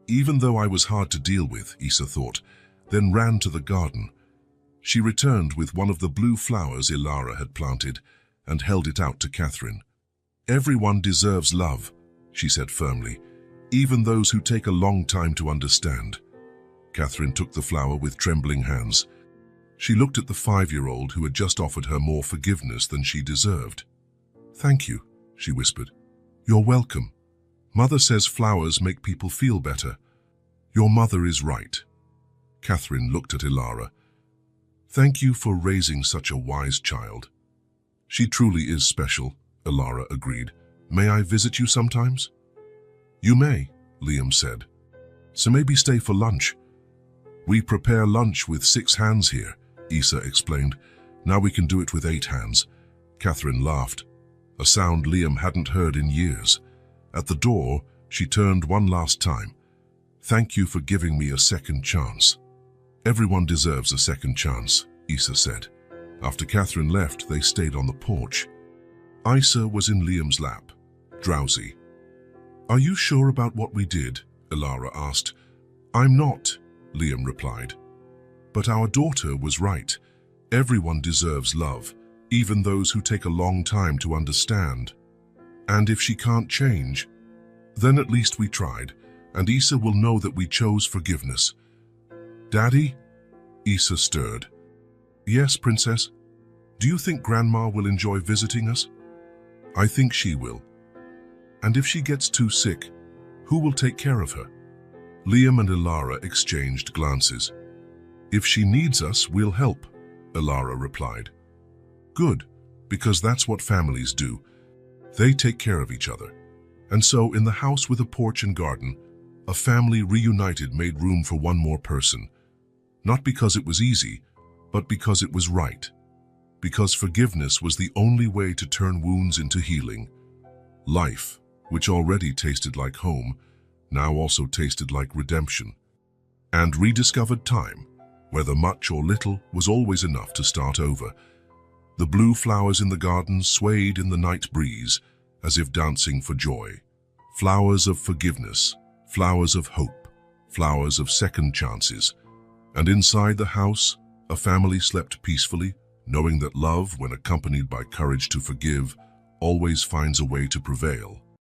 Even though I was hard to deal with, Issa thought, then ran to the garden. She returned with one of the blue flowers Ilara had planted and held it out to Catherine. "Everyone deserves love," she said firmly, "even those who take a long time to understand." Catherine took the flower with trembling hands. She looked at the 5-year-old who had just offered her more forgiveness than she deserved. "Thank you," she whispered. "You're welcome. Mother says flowers make people feel better. Your mother is right." Catherine looked at Ilara. "Thank you for raising such a wise child." "She truly is special," Ilara agreed. "May I visit you sometimes?" "You may," Liam said. "So maybe stay for lunch." "We prepare lunch with 6 hands here," Issa explained. "Now we can do it with 8 hands." Catherine laughed, a sound Liam hadn't heard in years. At the door, she turned one last time. Thank you for giving me a second chance. Everyone deserves a second chance, Issa said. After Catherine left, they stayed on the porch. Issa was in Liam's lap, drowsy. Are you sure about what we did? Ilara asked. I'm not, Liam replied. But our daughter was right. Everyone deserves love, even those who take a long time to understand. And if she can't change, then at least we tried, and Issa will know that we chose forgiveness. Daddy? Issa stirred. Yes, Princess. Do you think Grandma will enjoy visiting us? I think she will. And if she gets too sick, who will take care of her? Liam and Ilara exchanged glances. If she needs us, we'll help, Ilara replied. Good, because that's what families do. They take care of each other. And so, in the house with a porch and garden, a family reunited made room for one more person. Not because it was easy, but because it was right. Because forgiveness was the only way to turn wounds into healing. Life, which already tasted like home, now also tasted like redemption. And rediscovered time, whether much or little, was always enough to start over. The blue flowers in the garden swayed in the night breeze, as if dancing for joy. Flowers of forgiveness, flowers of hope, flowers of second chances. And inside the house, a family slept peacefully, knowing that love, when accompanied by courage to forgive, always finds a way to prevail.